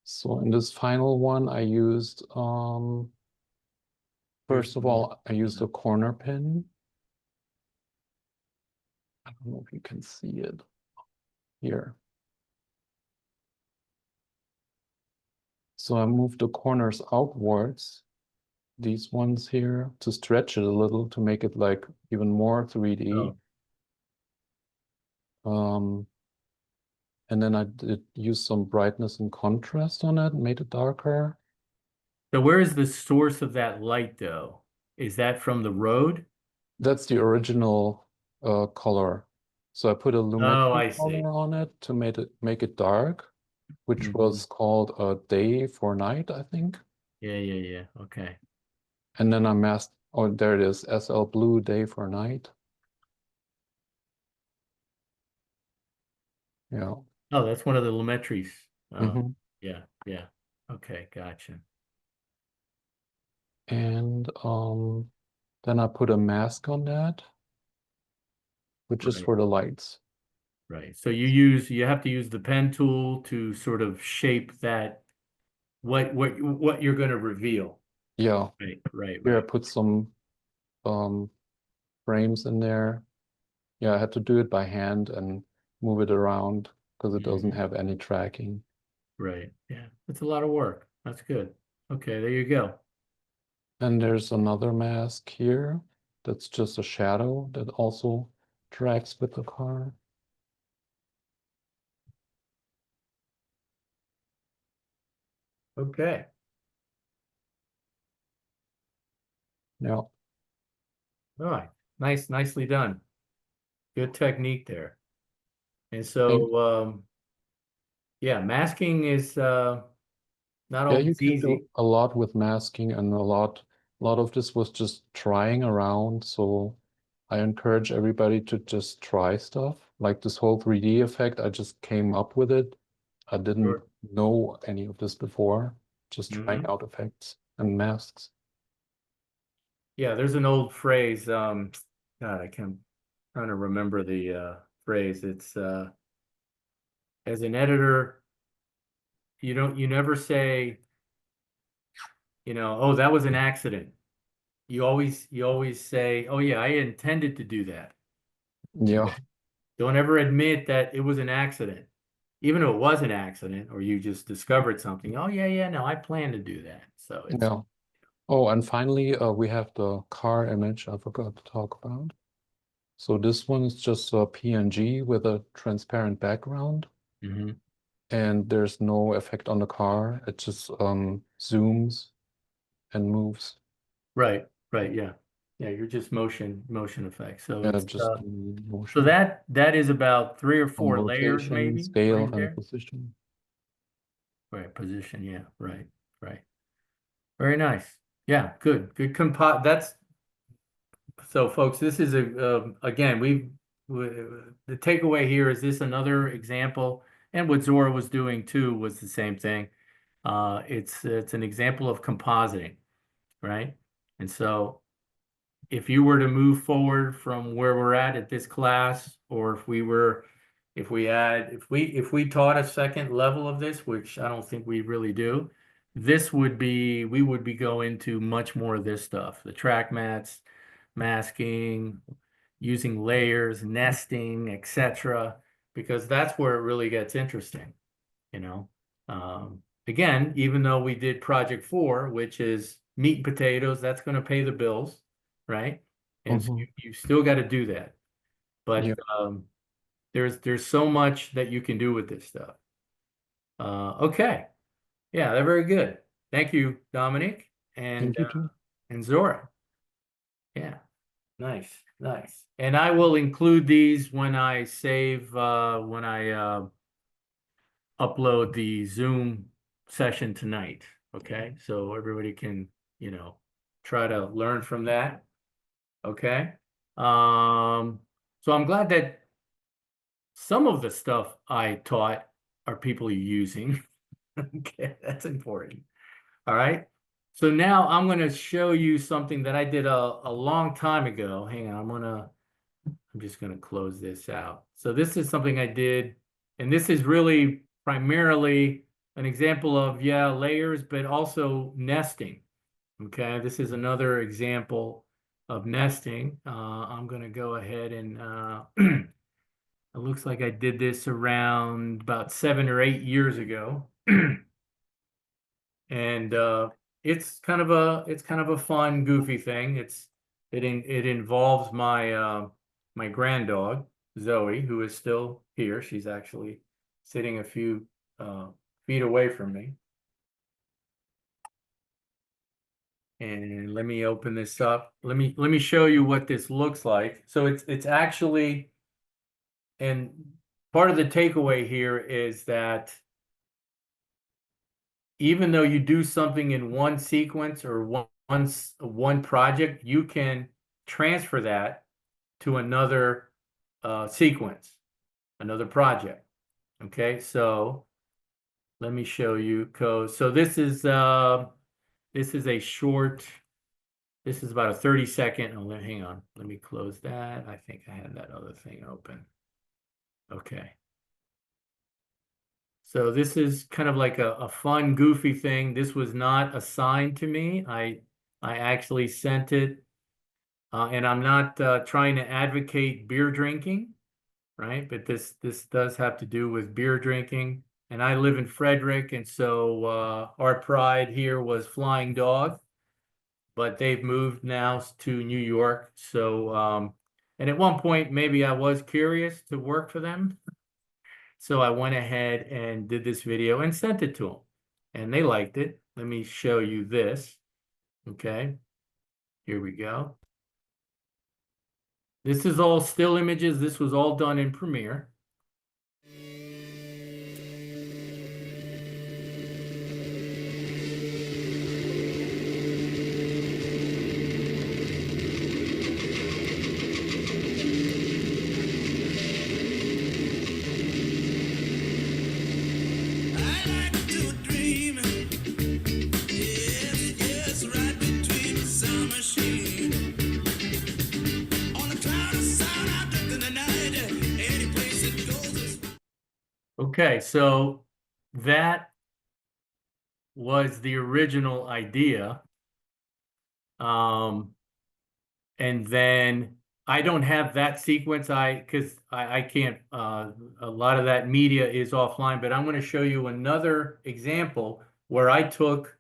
So in this final one, I used first of all, I used a corner pin. I don't know if you can see it here. So I moved the corners outwards, these ones here, to stretch it a little to make it like even more 3D. Oh, And then I did use some brightness and contrast on it, made it darker. so where is the source of that light though? Is that from the road? That's the original color. So I put a Oh, Lumetri I see. color on it to make it dark, which Mhm. was called a day for night, I think. Yeah, yeah, yeah. Okay. And then I masked, oh, there it is, SL blue day for night. Yeah. Oh, that's one of the Lumetris. hmm Yeah, yeah. Okay, gotcha. And then I put a mask on that, which is Right, for the lights. right. So you have to use the pen tool to sort of shape that what you're going to reveal. Yeah. Right, right, Here I right. put some um frames in there. Yeah, I had to do it by hand and move it around because it doesn't Mhm. have any tracking. Right. Yeah. That's a lot of work. That's good. Okay, there you go. And there's another mask here that's just a shadow that also tracks with the car. Okay. Yeah. All right. Nice, nicely done. Good technique there. And And so yeah, masking is not yeah, you always can easy. do a lot with masking, and a lot of this was just trying around. So I encourage everybody to just try stuff. Like this whole 3D effect, I just came up with it. I didn't Sure. know any of this before, just trying Hmm. out effects and masks. Yeah, there's an old phrase. God, I can't trying to remember the phrase. It's as an editor, you never say, oh, that was an accident. You always say, oh yeah, I intended to do that. Yeah, Don't ever admit that it was an accident. Even though it was an accident or you just discovered something. Oh yeah, yeah, no, I planned to do that. So it's yeah. Oh, and finally, we have the car image I forgot to talk about. So this one is just a PNG with a transparent background, Mhm. and there's no effect on the car. It just zooms and moves. Right, right, yeah. Yeah, you're just motion effects. So Yeah, it's just so motion. that is about 3 or 4 layers Rotation, maybe scale, right and there. position. Right, position, yeah, right, right. Very nice. Yeah, good compo that's so folks, this is again, the takeaway here is this another example, and what Zora was doing too was the same thing. It's an example of compositing, right? And so if you were to move forward from where we're at this class, or if we taught a second level of this, which I don't think we really do, we would be going to much more of this stuff, the track mats, masking, using layers, nesting, etc., because that's where it really gets interesting, you know. Again, even though we did project 4, which is meat and potatoes, that's going to pay the bills, right? And so Mhm. you still got to do that. But Yeah. there's so much that you can do with this stuff. Okay. Yeah, they're very good. Thank you, Dominic Thank you too. and Zora. Yeah, nice, nice. And I will include these when I upload the Zoom session tonight. Okay, so everybody can, try to learn from that. Okay. So I'm glad that some of the stuff I taught are people using. Okay, that's important. All right. So now I'm going to show you something that I did a long time ago. Hang on, I'm just going to close this out. So this is something I did, and this is really primarily an example of, yeah, layers, but also nesting. Okay, this is another example of nesting. I'm going to go ahead and it looks like I did this around about 7 or 8 years ago. And it's kind of a fun, goofy thing. It involves my granddog, Zoe, who is still here. She's actually sitting a few feet away from me. And let me open this up. Let me show you what this looks like. So it's actually, and part of the takeaway here is that even though you do something in one sequence or one project, you can transfer that to another sequence, another project. Okay, so let me show you code. So this is a short. This is about a 30-second. Oh, hang on. Let me close that. I think I had that other thing open. Okay. So this is kind of like a fun, goofy thing. This was not assigned to me. I actually sent it, and I'm not trying to advocate beer drinking, right? But this does have to do with beer drinking. And I live in Frederick, and so our pride here was flying dog, but they've moved now to New York. So, and at one point, maybe I was curious to work for them. So I went ahead and did this video and sent it to them, and they liked it. Let me show you this. Okay, here we go. This is all still images. This was all done in Premiere. Okay, so that was the original idea. And then I don't have that sequence. Because I can't, a lot of that media is offline, but I'm going to show you another example where I took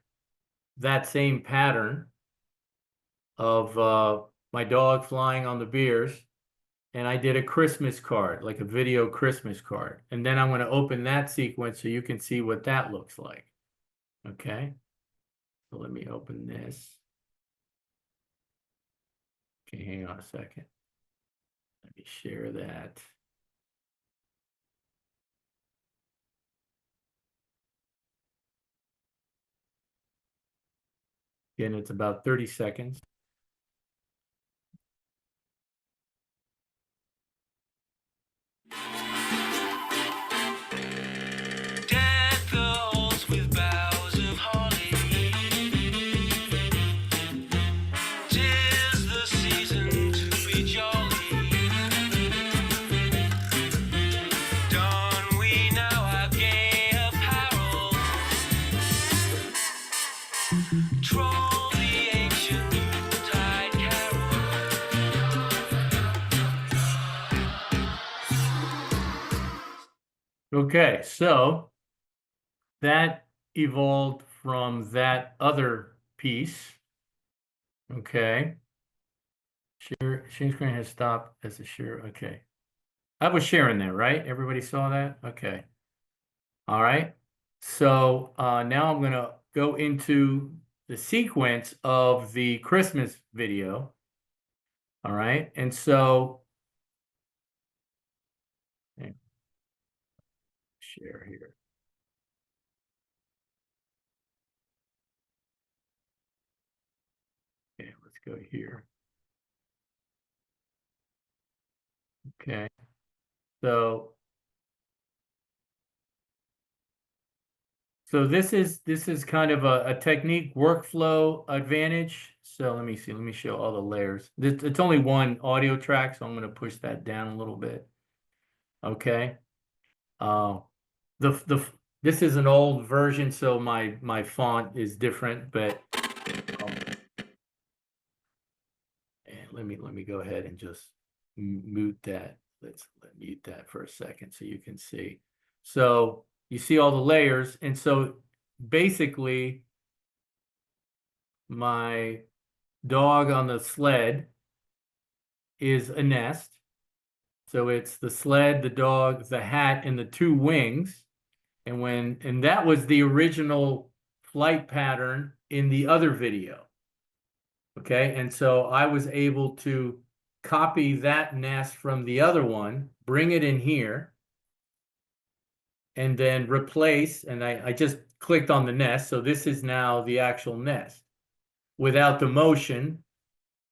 that same pattern of my dog flying on the beers, and I did a Christmas card, like a video Christmas card. And then I'm going to open that sequence so you can see what that looks like. Okay, so let me open this. Okay, hang on a second. Let me share that. Again, it's about 30 seconds. Deck the halls with boughs of holly. 'Tis the season to be jolly. Don we now our gay apparel. Troll the ancient tide carol. Okay, so that evolved from that other piece. Okay. Share screen has stopped as a share. Okay. I was sharing there, right? Everybody saw that? Okay. All right. So now I'm gonna go into the sequence of the Christmas video. All right. And so share here. Okay, let's go here. Okay. So this is kind of a technique workflow advantage. So let me see, let me show all the layers. It's only one audio track, so I'm going to push that down a little bit. Okay. This is an old version, so my font is different, but and let me go ahead and just mute that. Let's mute that for a second so you can see. So you see all the layers, and so basically my dog on the sled is a nest. So it's the sled, the dog, the hat, and the two wings. And that was the original flight pattern in the other video. Okay, and so I was able to copy that nest from the other one, bring it in here, and then replace, and I just clicked on the nest, so this is now the actual nest without the motion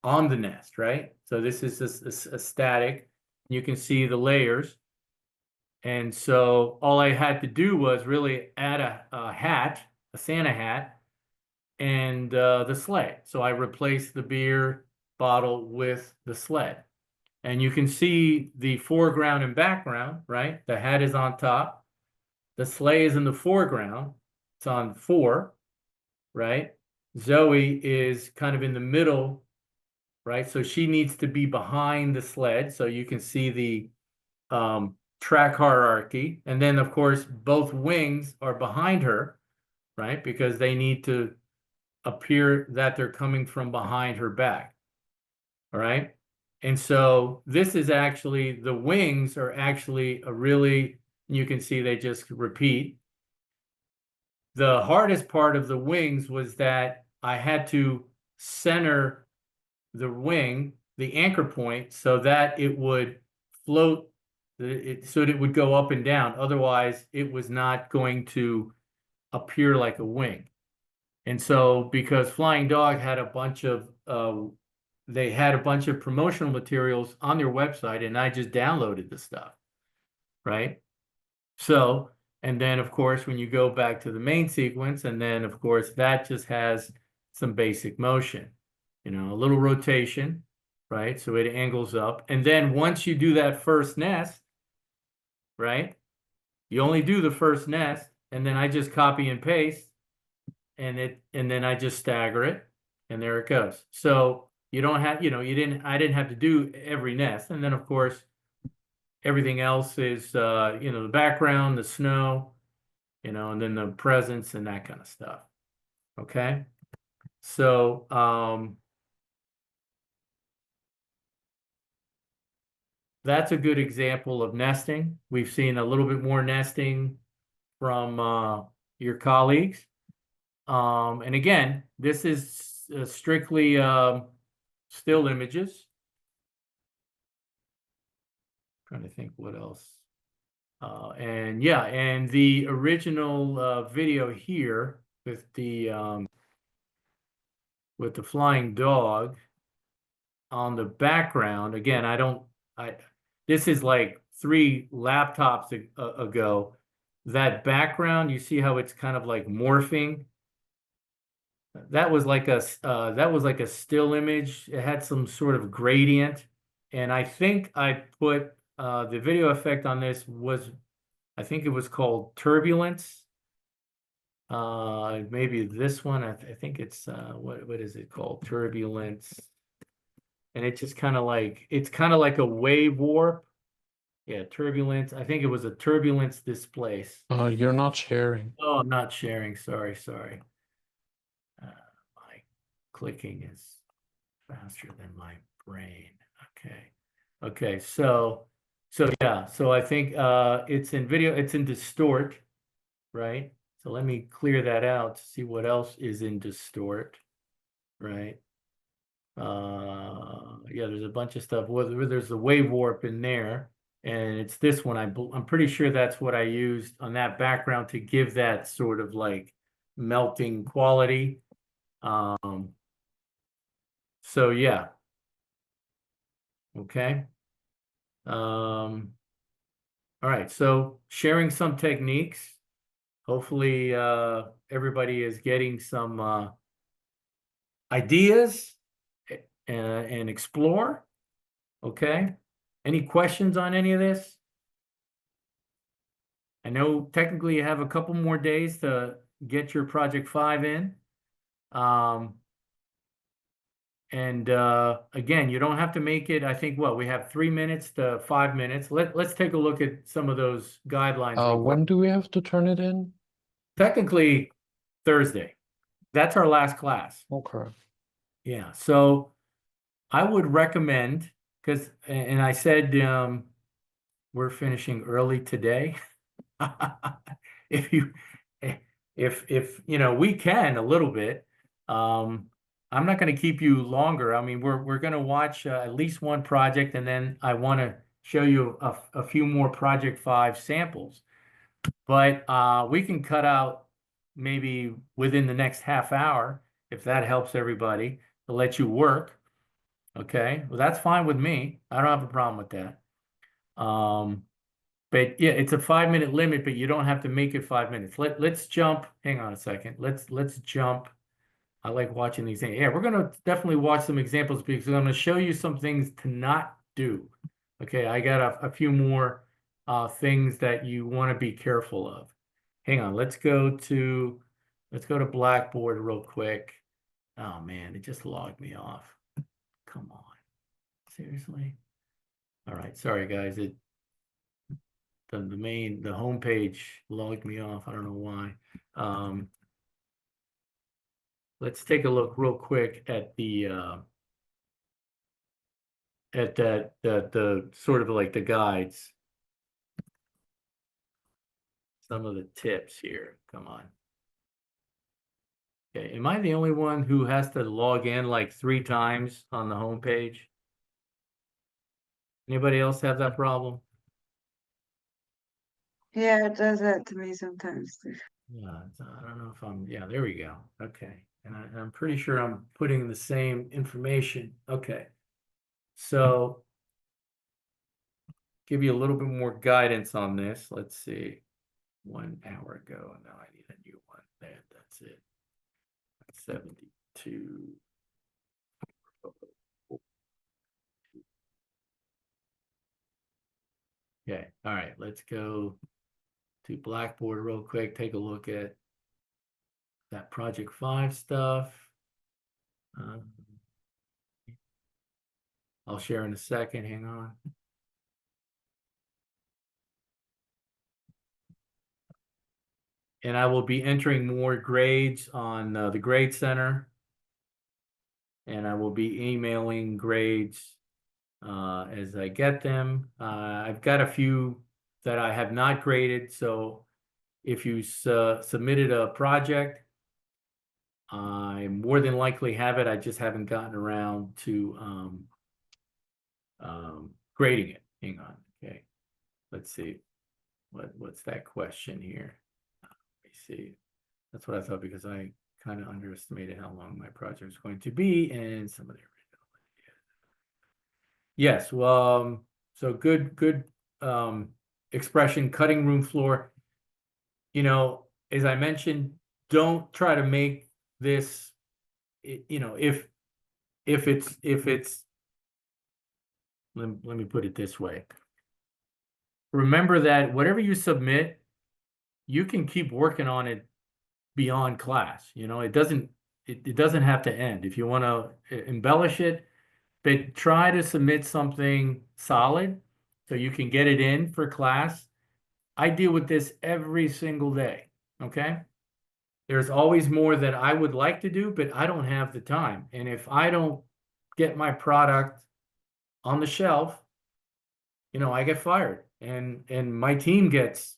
on the nest, right? So this is just a static. You can see the layers. And so all I had to do was really add a hat, a Santa hat, and the sled. So I replaced the beer bottle with the sled. And you can see the foreground and background, right? The hat is on top. The sleigh is in the foreground. It's on 4, right? Zoe is kind of in the middle, right? So she needs to be behind the sled. So you can see the track hierarchy. And then, of course, both wings are behind her, right? Because they need to appear that they're coming from behind her back. All right. And so this is actually, the wings are actually a really, you can see they just repeat. The hardest part of the wings was that I had to center the wing, the anchor point, so that it would float, so that it would go up and down. Otherwise, it was not going to appear like a wing. And so because Flying Dog had a bunch of they had a bunch of promotional materials on their website, and I just downloaded the stuff, right? So, and then of course, when you go back to the main sequence, and then of course, that just has some basic motion, you know, a little rotation, right? So it angles up. And then once you do that first nest, right? You only do the first nest, and then I just copy and paste, and then I just stagger it, and there it goes. So you don't have, you know, I didn't have to do every nest. And then of course, everything else is, you know, the background, the snow, you know, and then the presents and that kind of stuff. Okay. So, that's a good example of nesting. We've seen a little bit more nesting from your colleagues. And again, this is strictly still images. Trying to think what else. And yeah, and the original video here with the flying dog on the background. Again, this is like 3 laptops ago. That background, you see how it's kind of like morphing. That was like a still image. It had some sort of gradient, and I think I put the video effect on this was, I think it was called turbulence. Maybe this one. I think it's what is it called? Turbulence. And it just kind of like, it's kind of like a wave warp. Yeah, turbulence. I think it was a turbulence displace. You're not sharing. Oh, I'm not sharing. Sorry. My clicking is faster than my brain. Okay. So yeah. So I think it's in video. It's in distort, right? So let me clear that out to see what else is in distort, right? Yeah, there's a bunch of stuff. Whether there's a wave warp in there, and it's this one. I'm pretty sure that's what I used on that background to give that sort of like melting quality. So yeah. Okay. All right. So sharing some techniques. Hopefully, everybody is getting some ideas and explore. Okay. Any questions on any of this? I know technically you have a couple more days to get your project 5 in. And again, you don't have to make it. I think we have 3 minutes to 5 minutes. Let's take a look at some of those guidelines. real quick. When do we have to turn it in? Technically Thursday. That's our last class. Okay. Yeah. So I would recommend, because, and I said we're finishing early today. If you know, we can a little bit. I'm not going to keep you longer. I mean, we're going to watch at least one project, and then I want to show you a few more project 5 samples. But we can cut out maybe within the next half hour, if that helps everybody, to let you work. Okay, well, that's fine with me. I don't have a problem with that. But yeah, it's a 5-minute limit, but you don't have to make it 5 minutes. Let's jump. Hang on a second. Let's jump. I like watching these things. Yeah, we're gonna definitely watch some examples because I'm gonna show you some things to not do. Okay, I got a few more things that you want to be careful of. Hang on, let's go to Blackboard real quick. Oh man, it just logged me off. Come on. Seriously? All right, sorry guys. The home page logged me off. I don't know why. Let's take a look real quick at the sort of like the guides. Some of the tips here. Come on. Okay, am I the only one who has to log in like 3 times on the home page? Anybody else have that problem? Yeah, it does that to me sometimes too. Yeah, I don't know if yeah, there we go. Okay. And I'm pretty sure I'm putting the same information. Okay. So give you a little bit more guidance on this. Let's see. 1 hour ago. Now I need a new one. That's it. 72. Okay. All right. Let's go to Blackboard real quick. Take a look at that project 5 stuff. I'll share in a second. Hang on. And I will be entering more grades on the Grade Center. And I will be emailing grades as I get them. I've got a few that I have not graded. So if you submitted a project, I more than likely have it. I just haven't gotten around to grading it. Hang on. Okay. Let's see. What's that question here? Let me see. That's what I thought because I kind of underestimated how long my project was going to be and some of the original. Yes, well, so good expression, cutting room floor. You know, as I mentioned, don't try to make this, you know, if it's let me put it this way. Remember that whatever you submit, you can keep working on it beyond class. You know, it doesn't have to end. If you want to embellish it, but try to submit something solid so you can get it in for class. I deal with this every single day. Okay. There's always more that I would like to do, but I don't have the time. And if I don't get my product on the shelf, you know, I get fired and my team gets,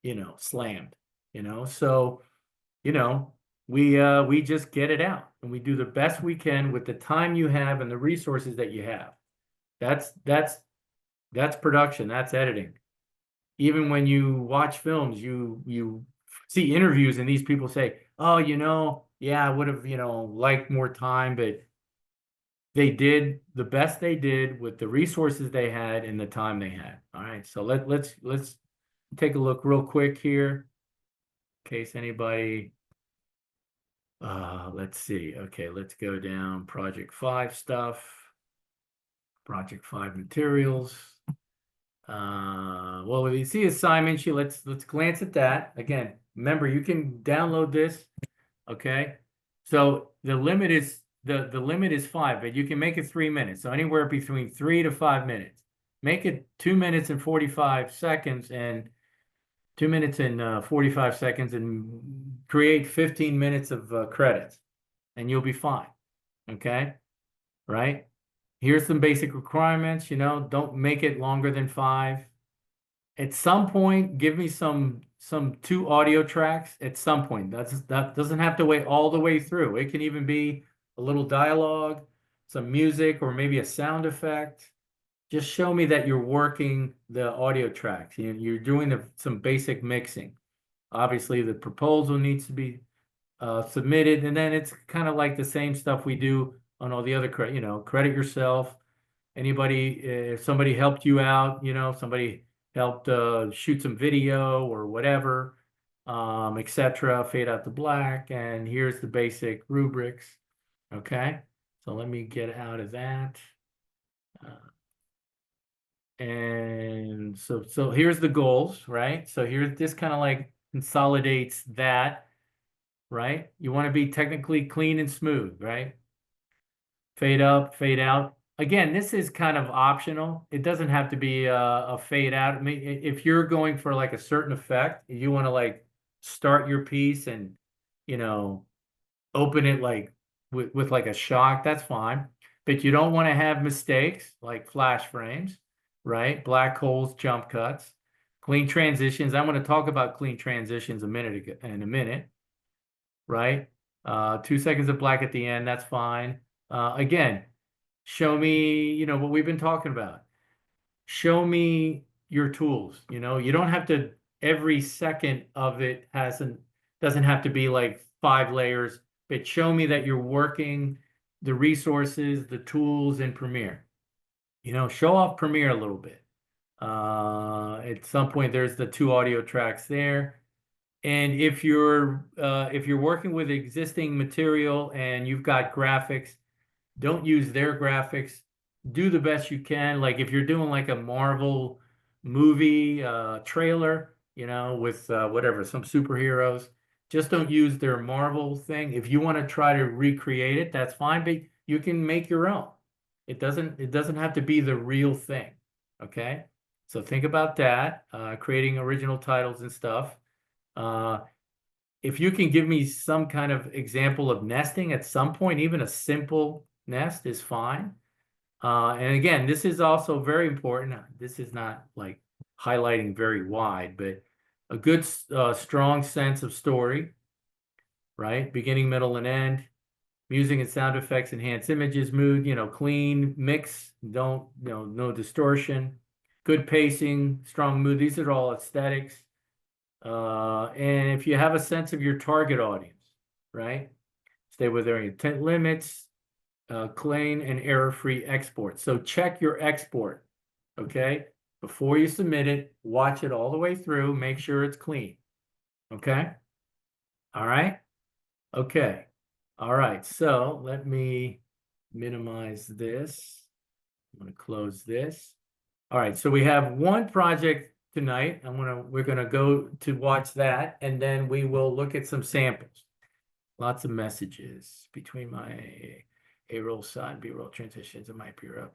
you know, slammed, you know. So, you know, we just get it out and we do the best we can with the time you have and the resources that you have. That's production, that's editing. Even when you watch films, you see interviews and these people say, "Oh, you know, yeah, I would have, you know, liked more time, but they did the best they did with the resources they had and the time they had." All right, so let's take a look real quick here in case anybody let's see. Okay, let's go down project 5 stuff. Project 5 materials. Well, you see assignment sheet, let's glance at that. Again, remember you can download this. Okay. So the limit is the limit is 5, but you can make it 3 minutes. So anywhere between 3 to 5 minutes. Make it 2 minutes and 45 seconds and 2 minutes and 45 seconds and create 15 minutes of credits and you'll be fine. Okay. Right. Here's some basic requirements, you know, don't make it longer than 5. At some point, give me some 2 audio tracks at some point. That doesn't have to wait all the way through. It can even be a little dialogue, some music, or maybe a sound effect. Just show me that you're working the audio tracks. You're doing some basic mixing. Obviously, the proposal needs to be submitted, and then it's kind of like the same stuff we do on all the other credit. You know, credit yourself. Anybody, if somebody helped you out, you know, somebody helped shoot some video or whatever, etc. Fade out to black, and here's the basic rubrics. Okay, so let me get out of that. And so here's the goals, right? So here, this kind of like consolidates that, right? You want to be technically clean and smooth, right? Fade up, fade out. Again, this is kind of optional. It doesn't have to be a fade out. I mean, if you're going for like a certain effect, you want to like start your piece and, you know, open it like with like a shock, that's fine. But you don't want to have mistakes like flash frames, right? Black holes, jump cuts, clean transitions. I'm going to talk about clean transitions in a minute, right? 2 seconds of black at the end, that's fine. Again, show me, you know, what we've been talking about. Show me your tools. You know, you don't have to, every second of it doesn't have to be like 5 layers, but show me that you're working the resources, the tools in Premiere. You know, show off Premiere a little bit. At some point, there's the 2 audio tracks there. And if you're working with existing material and you've got graphics, don't use their graphics. Do the best you can. Like if you're doing like a Marvel movie trailer, you know, with whatever, some superheroes, just don't use their Marvel thing. If you want to try to recreate it, that's fine, but you can make your own. It doesn't have to be the real thing. Okay? So think about that, creating original titles and stuff. If you can give me some kind of example of nesting at some point, even a simple nest is fine. And again, this is also very important. This is not like highlighting very wide, but a good, strong sense of story, right? Beginning, middle, and end. Music and sound effects, enhance images, mood, clean, mix, no distortion, good pacing, strong mood. These are all aesthetics. And if you have a sense of your target audience, right? Stay within intent limits, clean and error-free export. So check your export, okay? Before you submit it, watch it all the way through, make sure it's clean, okay? All right? Okay. All right, so let me minimize this. I'm going to close this. All right, so we have one project tonight. We're gonna go to watch that, and then we will look at some samples. Lots of messages between my A-roll side, B-roll transitions, and my P-roll.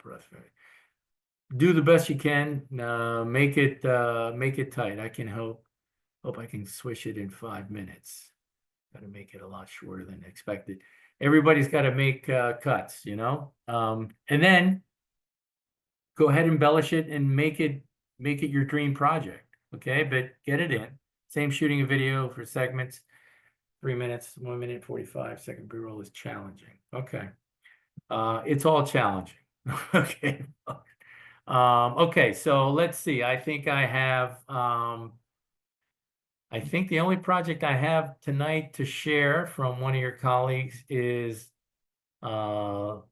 Do the best you can. Make it tight. I can hope I can swish it in 5 minutes. Got to make it a lot shorter than expected. Everybody's got to make cuts, and then go ahead and embellish it and make it your dream project. Okay, but get it in. Same shooting a video for segments. 3 minutes, 1 minute 45 second B-roll is challenging. Okay, it's all challenging. Okay. Okay, so let's see. I think I have. I think the only project I have tonight to share from one of your colleagues is Layla,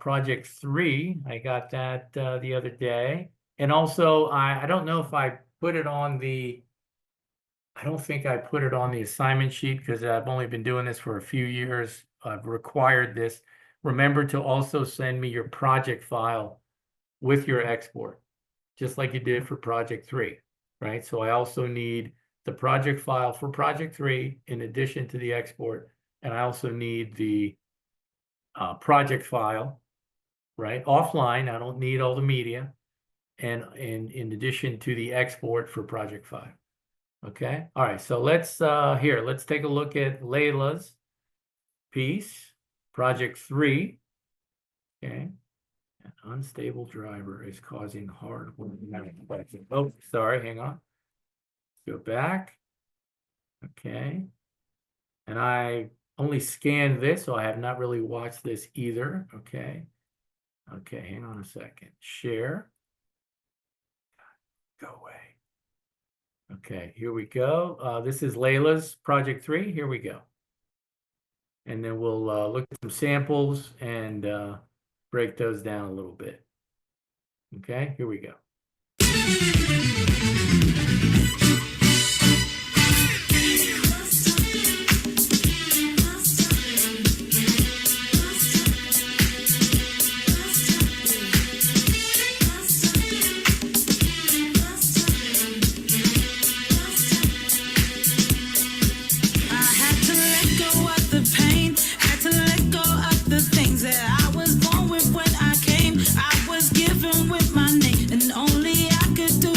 project 3. I got that the other day. And also, I don't know if I put it on I don't think I put it on the assignment sheet because I've only been doing this for a few years. I've required this. Remember to also send me your project file with your export, just like you did for project 3. Right, so I also need the project file for project 3 in addition to the export, and I also need the project file, right, offline. I don't need all the media, and in addition to the export for project 5. Okay, all right. So let's take a look at Layla's piece, project 3. Okay. An unstable driver is causing hard. Oh, sorry, hang on. Go back. Okay. And I only scanned this, so I have not really watched this either. Okay. Okay, hang on a second. Share. Go away. Okay, here we go. This is Layla's project 3. Here we go. And then we'll look at some samples and break those down a little bit. Okay, here we go. With my name, and only I could do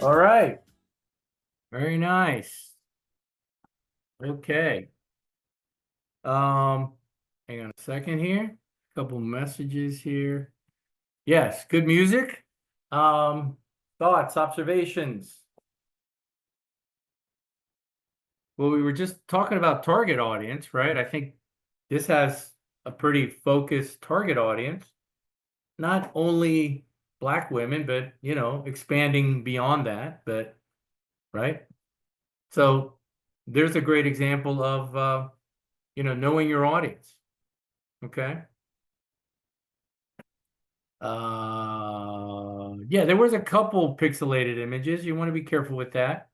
All right. Very nice. Okay. Hang on a second here. Couple messages here. Yes, good music. Thoughts, observations. Well, we were just talking about target audience, right? I think this has a pretty focused target audience. Not only Black women, but, you know, expanding beyond that, but, right? So there's a great example of, you know, knowing your audience. Okay. Yeah, there was a couple pixelated images. You want to be careful with that.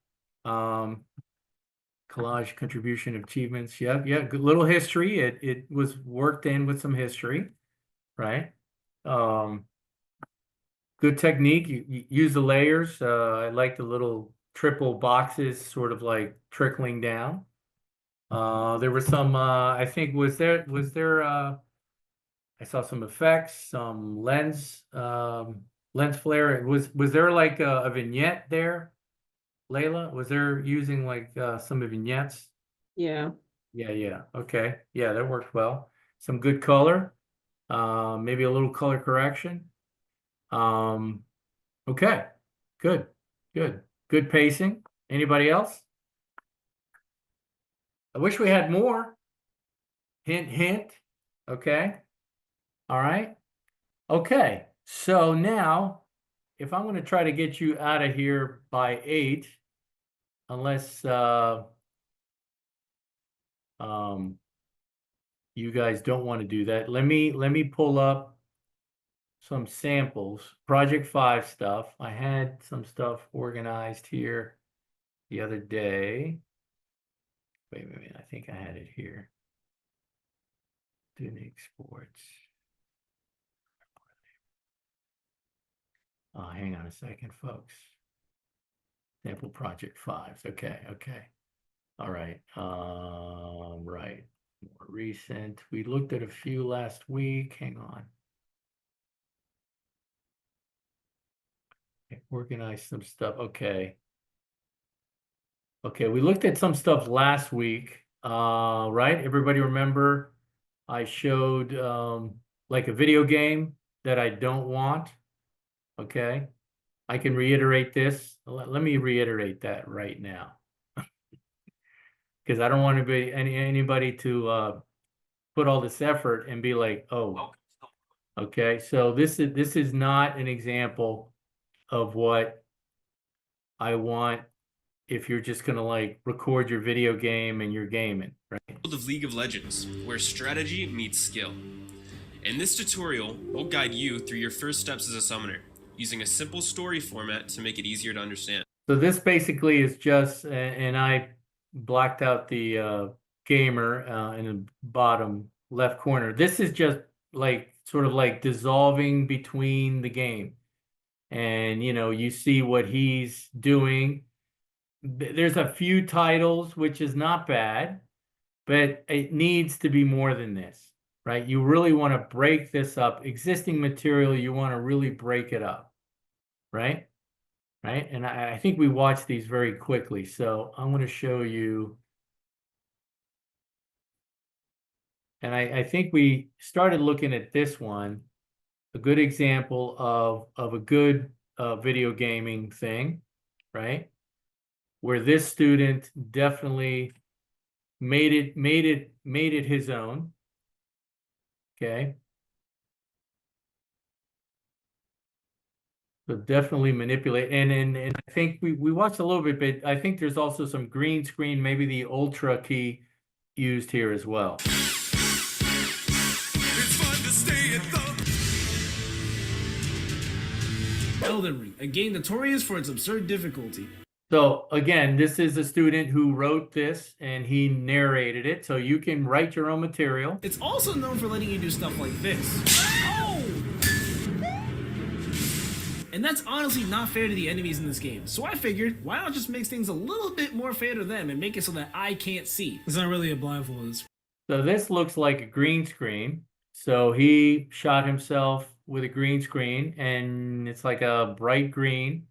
Collage contribution achievements. Yeah, good little history. It was worked in with some history, right? Good technique. You use the layers. I like the little triple boxes sort of like trickling down. There were some I think was there I saw some effects, some lens flare. Was there like a vignette there, Layla? Was there using like some vignettes? Yeah. Yeah. Okay. Yeah, that worked well. Some good color. Maybe a little color correction. Okay. Good. Good pacing. Anybody else? I wish we had more. Hint, hint. Okay. All right. Okay. So now, if I'm going to try to get you out of here by 8, unless you guys don't want to do that, let me pull up some samples. Project 5 stuff. I had some stuff organized here the other day. Wait a minute, I think I had it here. Dominik Sports. Oh, hang on a second, folks. Sample project 5. Okay. All right. Right. More recent. We looked at a few last week. Hang on. Organize some stuff. Okay. We looked at some stuff last week. Right? Everybody remember I showed like a video game that I don't want. Okay. I can reiterate this. Let me reiterate that right now. Because I don't want anybody to put all this effort and be like, oh, okay. So this is not an example of what I want if you're just gonna like record your video game and you're gaming, right? Of League of Legends, where strategy meets skill. In this tutorial, we'll guide you through your first steps as a summoner, using a simple story format to make it easier to understand. So this basically is just, and I blacked out the gamer in the bottom left corner. This is just like sort of like dissolving between the game. And, you know, you see what he's doing. There's a few titles, which is not bad, but it needs to be more than this, right? You really want to break this up. Existing material, you want to really break it up, right? Right? And I think we watched these very quickly. So I'm going to show you. And I think we started looking at this one, a good example of a good video gaming thing, right? Where this student definitely made it his own. Okay. So definitely manipulate, and I think we watched a little bit, but I think there's also some green screen, maybe the ultra key used here as well. Elden Ring, a game notorious for its absurd difficulty. So again, this is a student who wrote this and he narrated it, so you can write your own material. It's also known for letting you do stuff like this. Oh! And that's honestly not fair to the enemies in this game. So I figured, why not just make things a little bit more fair to them and make it so that I can't see? It's not really a blindfold. So this looks like a green screen. So he shot himself with a green screen and it's like a bright green.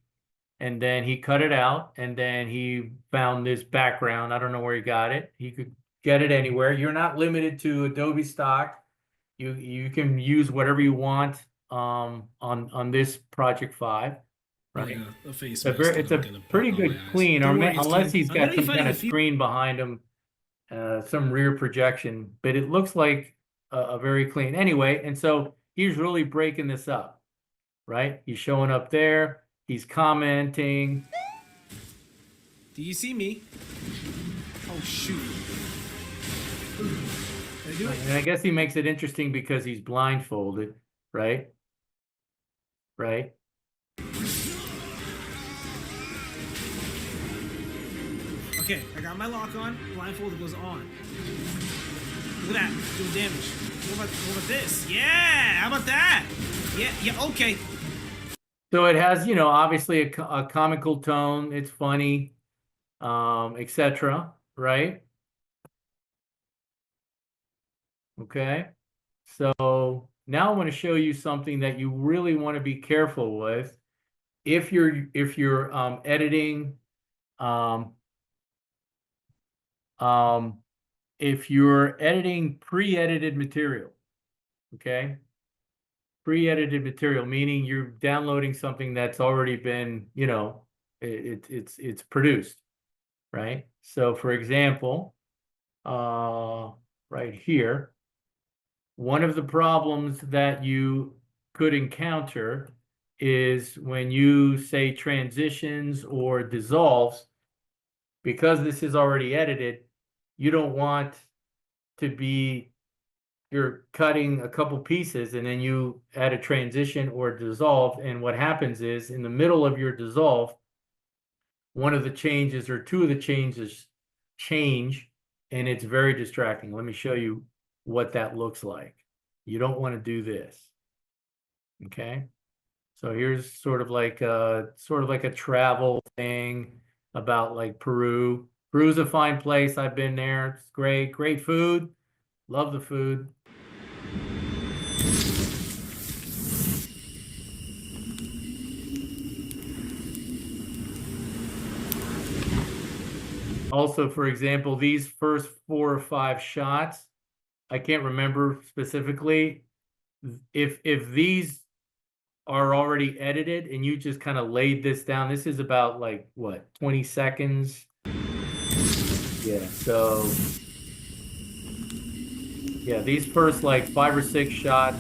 and then he cut it out, and then he found this background. I don't know where he got it. He could get it anywhere. You're not limited to Adobe stock. You can use whatever you want on this project 5, right? Yeah, a face It's mask that it's I'm a gonna put pretty on good my eyes. clean, Don't or worry, it's unless clean. he's I'm got gonna be some kind finding of a few. screen behind him, some rear projection, but it looks like a very clean. Anyway, and so he's really breaking this up, right? He's showing up there. He's commenting. Do you see me? Oh shoot! Did I do it? And I guess he makes it interesting because he's blindfolded, right? Right? Okay, I got my lock on. Blindfold goes on. Look at that, doing damage. What about this? Yeah, how about that? Yeah, okay. So it has, obviously a comical tone. It's funny, etc. Right? Okay. So now I want to show you something that you really want to be careful with. If you're editing, if you're editing pre-edited material, okay? Pre-edited material, meaning you're downloading something that's already been, it's produced, right? So for example, right here, one of the problems that you could encounter is when you say transitions or dissolves, because this is already edited, you don't want to be, you're cutting a couple pieces and then you add a transition or dissolve. And what happens is in the middle of your dissolve, one of the changes or two of the changes change, and it's very distracting. Let me show you what that looks like. You don't want to do this. Okay. So here's sort of like a travel thing about like Peru. Peru's a fine place. I've been there. It's great, great food. Love the food. Also, for example, these first 4 or 5 shots, I can't remember specifically. If these are already edited and you just kind of laid this down, this is about like what, 20 seconds? Yeah, so yeah, these first like 5 or 6 shots,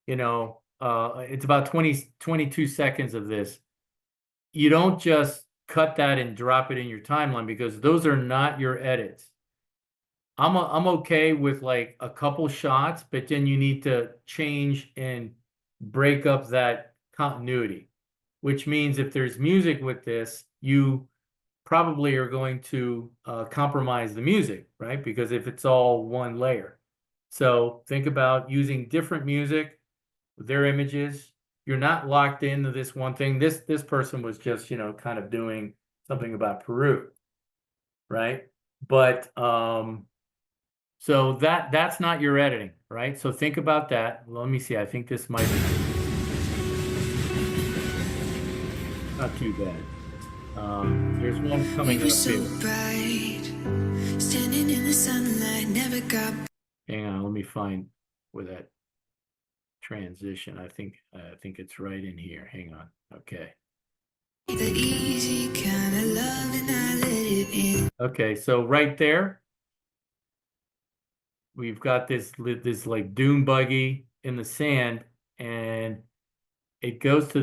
it's about 22 seconds of this. You don't just cut that and drop it in your timeline because those are not your edits. I'm okay with like a couple shots, but then you need to change and break up that continuity, which means if there's music with this, you probably are going to compromise the music, right? Because if it's all one layer. So think about using different music with their images. You're not locked into this one thing. This person was just, kind of doing something about Peru, right? But so that's not your editing, right? So think about that. Let me see. I think this might be not too bad. There's one coming up here. Standing in the sunlight, never got. Hang on, let me find where that transition. I think it's right in here. Hang on. Okay. The easy kind of love and I let it in. Okay, so right there, we've got this like dune buggy in the sand, and it goes to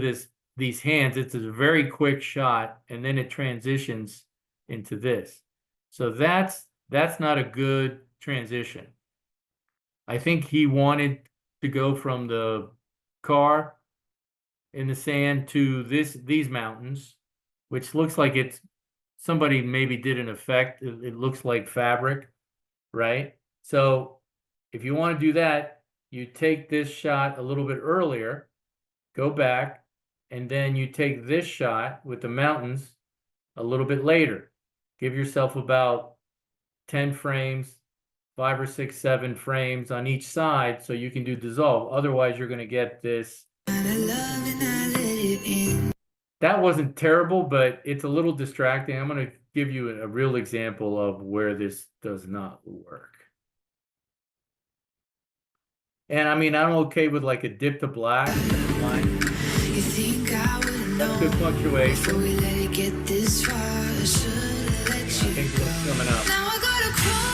these hands. It's a very quick shot, and then it transitions into this. So that's not a good transition. I think he wanted to go from the car in the sand to these mountains, which looks like it's somebody maybe did an effect. It looks like fabric, right? So if you want to do that, you take this shot a little bit earlier, go back, and then you take this shot with the mountains a little bit later. Give yourself about 10 frames, 5 or 6, 7 frames on each side so you can do dissolve. Otherwise, you're going to get this that wasn't terrible, but it's a little distracting. I'm going to give you a real example of where this does not work. And I mean, I'm okay with like a dip to black. That's fine. You think I would know Good punctuation. before we let it get this far? I should've let I you think go. what's coming up. Now I gotta crawl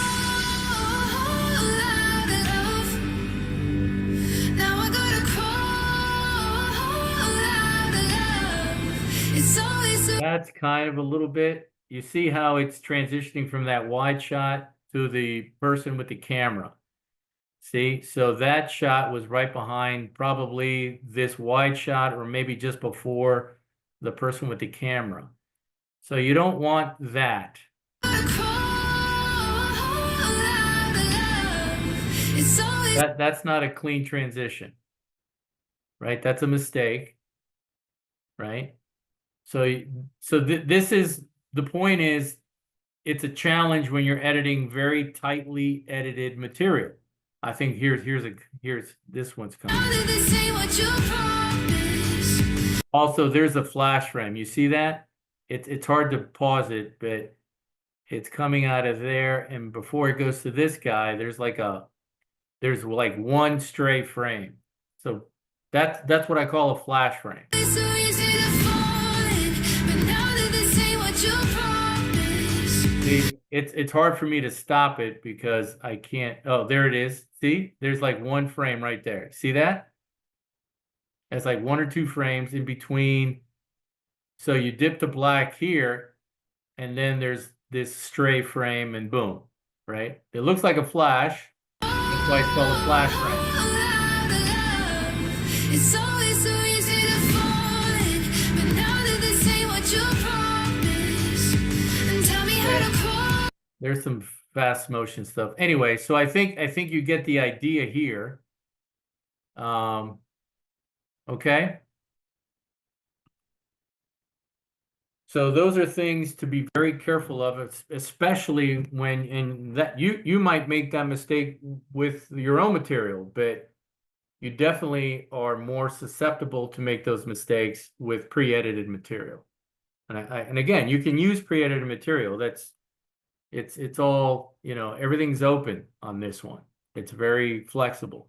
out of love. Now I gotta crawl out of love. It's always so That's kind of a little bit. You see how it's transitioning from that wide shot to the person with the camera. See, so that shot was right behind probably this wide shot, or maybe just before the person with the camera. So you don't want that. gotta crawl out of love. It's always That's not a clean transition, right? That's a mistake, right? So this is the point is, it's a challenge when you're editing very tightly edited material. I think here's this one's coming. all of this ain't what you promised. Also, there's a flash frame. You see that? It's hard to pause it, but it's coming out of there, and before it goes to this guy, there's like one stray frame. So that's what I call a flash frame. It's so easy to fall in, but now that this ain't what you promised. See, it's hard for me to stop it because I can't. Oh, there it is. See, there's like one frame right there. See that? It's like one or two frames in between. So you dip to black here, and then there's this stray frame, and boom, right? It looks like a flash. That's why it's called a flash frame. It's always so easy to fall in, but now that this ain't what you promised, and tell me how to crawl. There's some fast motion stuff. Anyway, so I think you get the idea here. Okay. So those are things to be very careful of, especially when you might make that mistake with your own material, but you definitely are more susceptible to make those mistakes with pre-edited material. And again, you can use pre-edited material. It's all, everything's open on this one. It's very flexible.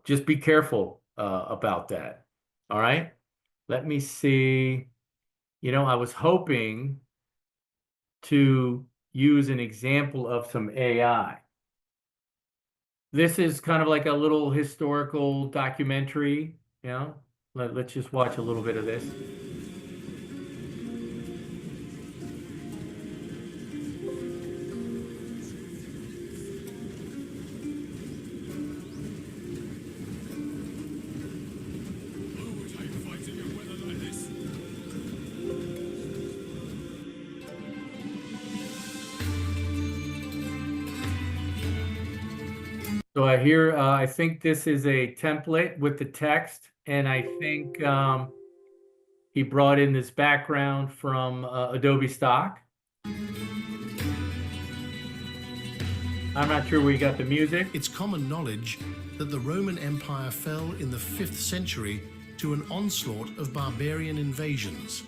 Just be careful about that. All right. Let me see. I was hoping to use an example of some AI. This is kind of like a little historical documentary, Let's just watch a little bit of this. So I think this is a template with the text, and I think he brought in this background from Adobe Stock. I'm not sure where you got the music. It's common knowledge that the Roman Empire fell in the 5th century to an onslaught of barbarian invasions.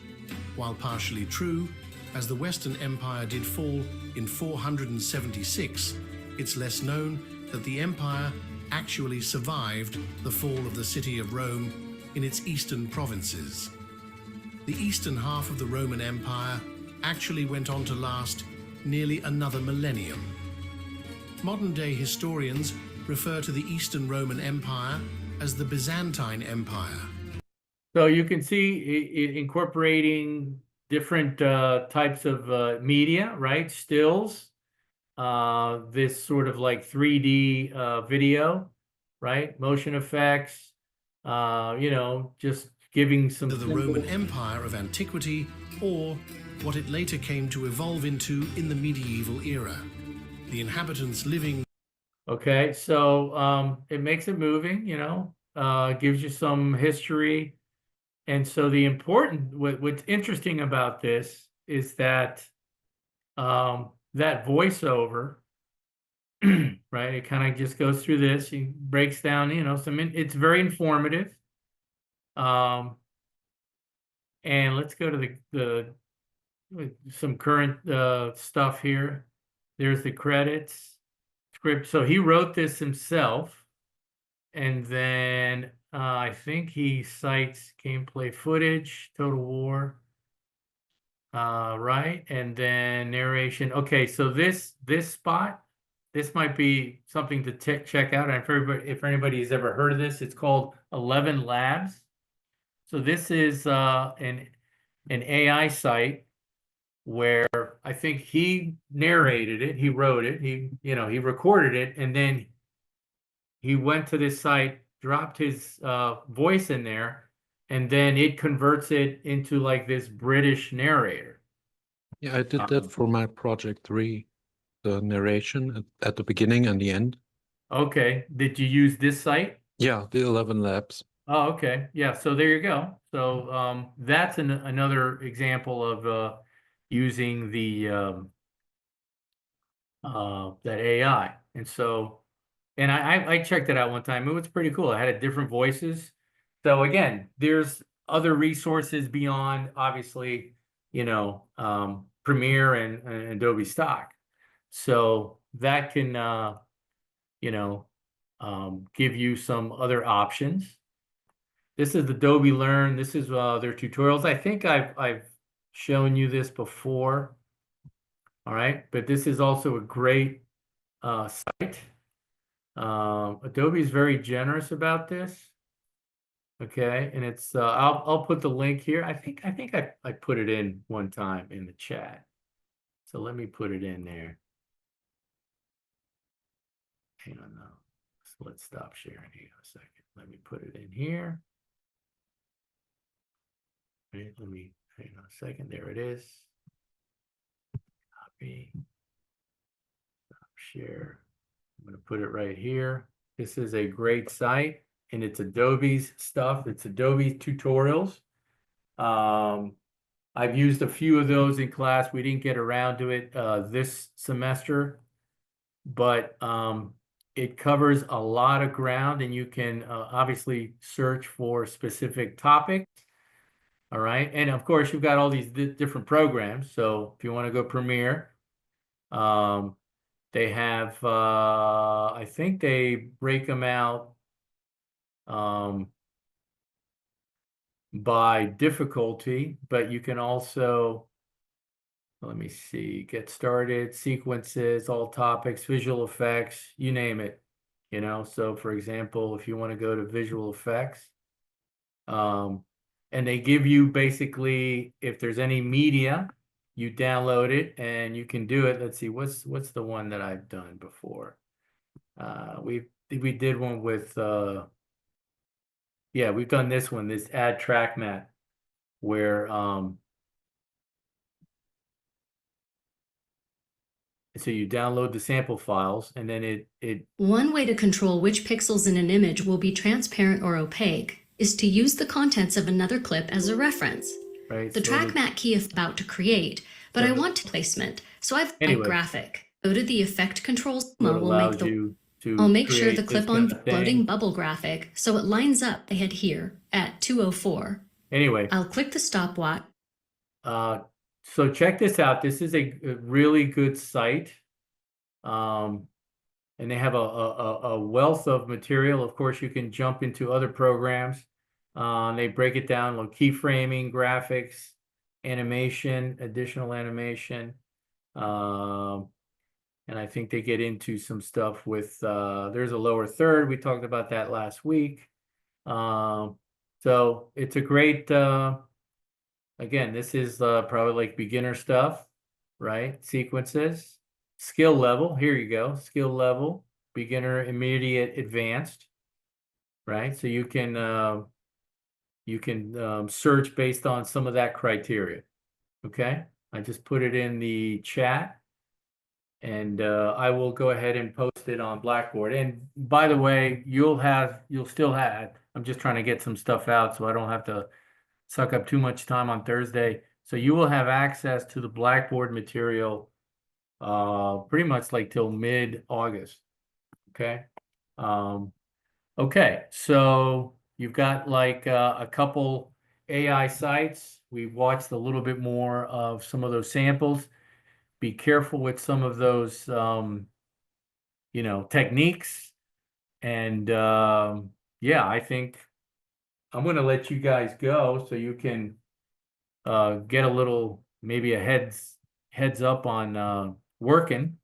While partially true, as the Western Empire did fall in 476, it's less known that the empire actually survived the fall of the city of Rome in its eastern provinces. The eastern half of the Roman Empire actually went on to last nearly another millennium. Modern-day historians refer to the Eastern Roman Empire as the Byzantine Empire. So you can see incorporating different types of media, right? Stills, this sort of like 3D video, right? Motion effects, just giving some To the Roman Empire of antiquity, or what it later came to evolve into in the medieval era. The inhabitants living. Okay, so it makes it moving, gives you some history. And so what's interesting about this is that that voiceover right? It kind of just goes through this. He breaks down, you know, it's very informative. And let's go to the some current stuff here. There's the credits, script. So he wrote this himself. And then I think he cites gameplay footage, Total War. Right, and then narration. Okay, so this spot, this might be something to check out. And if anybody's ever heard of this, it's called 11 Labs. So this is an AI site where I think he narrated it, he wrote it, he recorded it, and then he went to this site, dropped his voice in there, and then it converts it into like this British narrator. Yeah, I did that for my project 3, the narration at the beginning and the end. Okay, did you use this site? Yeah, the 11 Labs. Oh, okay, yeah, so there you go. So that's another example of using the that AI. And so, and I checked it out one time. It was pretty cool. It had different voices. So again, there's other resources beyond, obviously, you know, Premiere and Adobe Stock. So that can, you know, give you some other options. This is Adobe Learn. This is their tutorials. I think I've shown you this before. All right, but this is also a great site. Adobe is very generous about this. Okay, and it's I'll put the link here. I think I put it in one time in the chat. So let me put it in there. Hang on now. So let's stop sharing. Hang on a second. Let me put it in here. Right, let me hang on a second. There it is. Copy. Stop share. I'm going to put it right here. This is a great site, and it's Adobe's stuff. It's Adobe tutorials. I've used a few of those in class. We didn't get around to it this semester, but it covers a lot of ground, and you can obviously search for specific topics. All right, and of course, you've got all these different programs. So if you want to go Premiere, they have, I think they break them out by difficulty, but you can also, let me see, get started, sequences, all topics, visual effects, you name it, you know. So for example, if you want to go to visual effects, and they give you basically, if there's any media, you download it and you can do it. Let's see, what's the one that I've done before? We did one with yeah, we've done this one, this add track mat, where so you download the sample files, and then it One way to control which pixels in an image will be transparent or opaque is to use the contents of another clip as a reference. right. The so track mat key is about to create, but I want placement, so I've Anyway. a graphic. Go to the effect controls. it We'll allows make the you to I'll make sure create the this clip-on kind of thing. floating bubble graphic so it lines up the head here at 204. Anyway, I'll click the stopwatch. so check this out. This is a really good site. And they have a wealth of material. Of course, you can jump into other programs. They break it down like keyframing, graphics, animation, additional animation. And I think they get into some stuff with, there's a lower third. We talked about that last week. So it's a great, again, this is probably like beginner stuff, right? Sequences. Skill level, here you go, skill level, beginner, intermediate, advanced, right? So you can search based on some of that criteria, okay? I just put it in the chat, and I will go ahead and post it on Blackboard. And by the way, you'll still have, I'm just trying to get some stuff out so I don't have to suck up too much time on Thursday. So you will have access to the Blackboard material pretty much like till mid-August. Okay. Okay, so you've got like a couple AI sites. We've watched a little bit more of some of those samples. Be careful with some of those, techniques. And yeah, I think I'm going to let you guys go so you can get a little, maybe a heads up on working.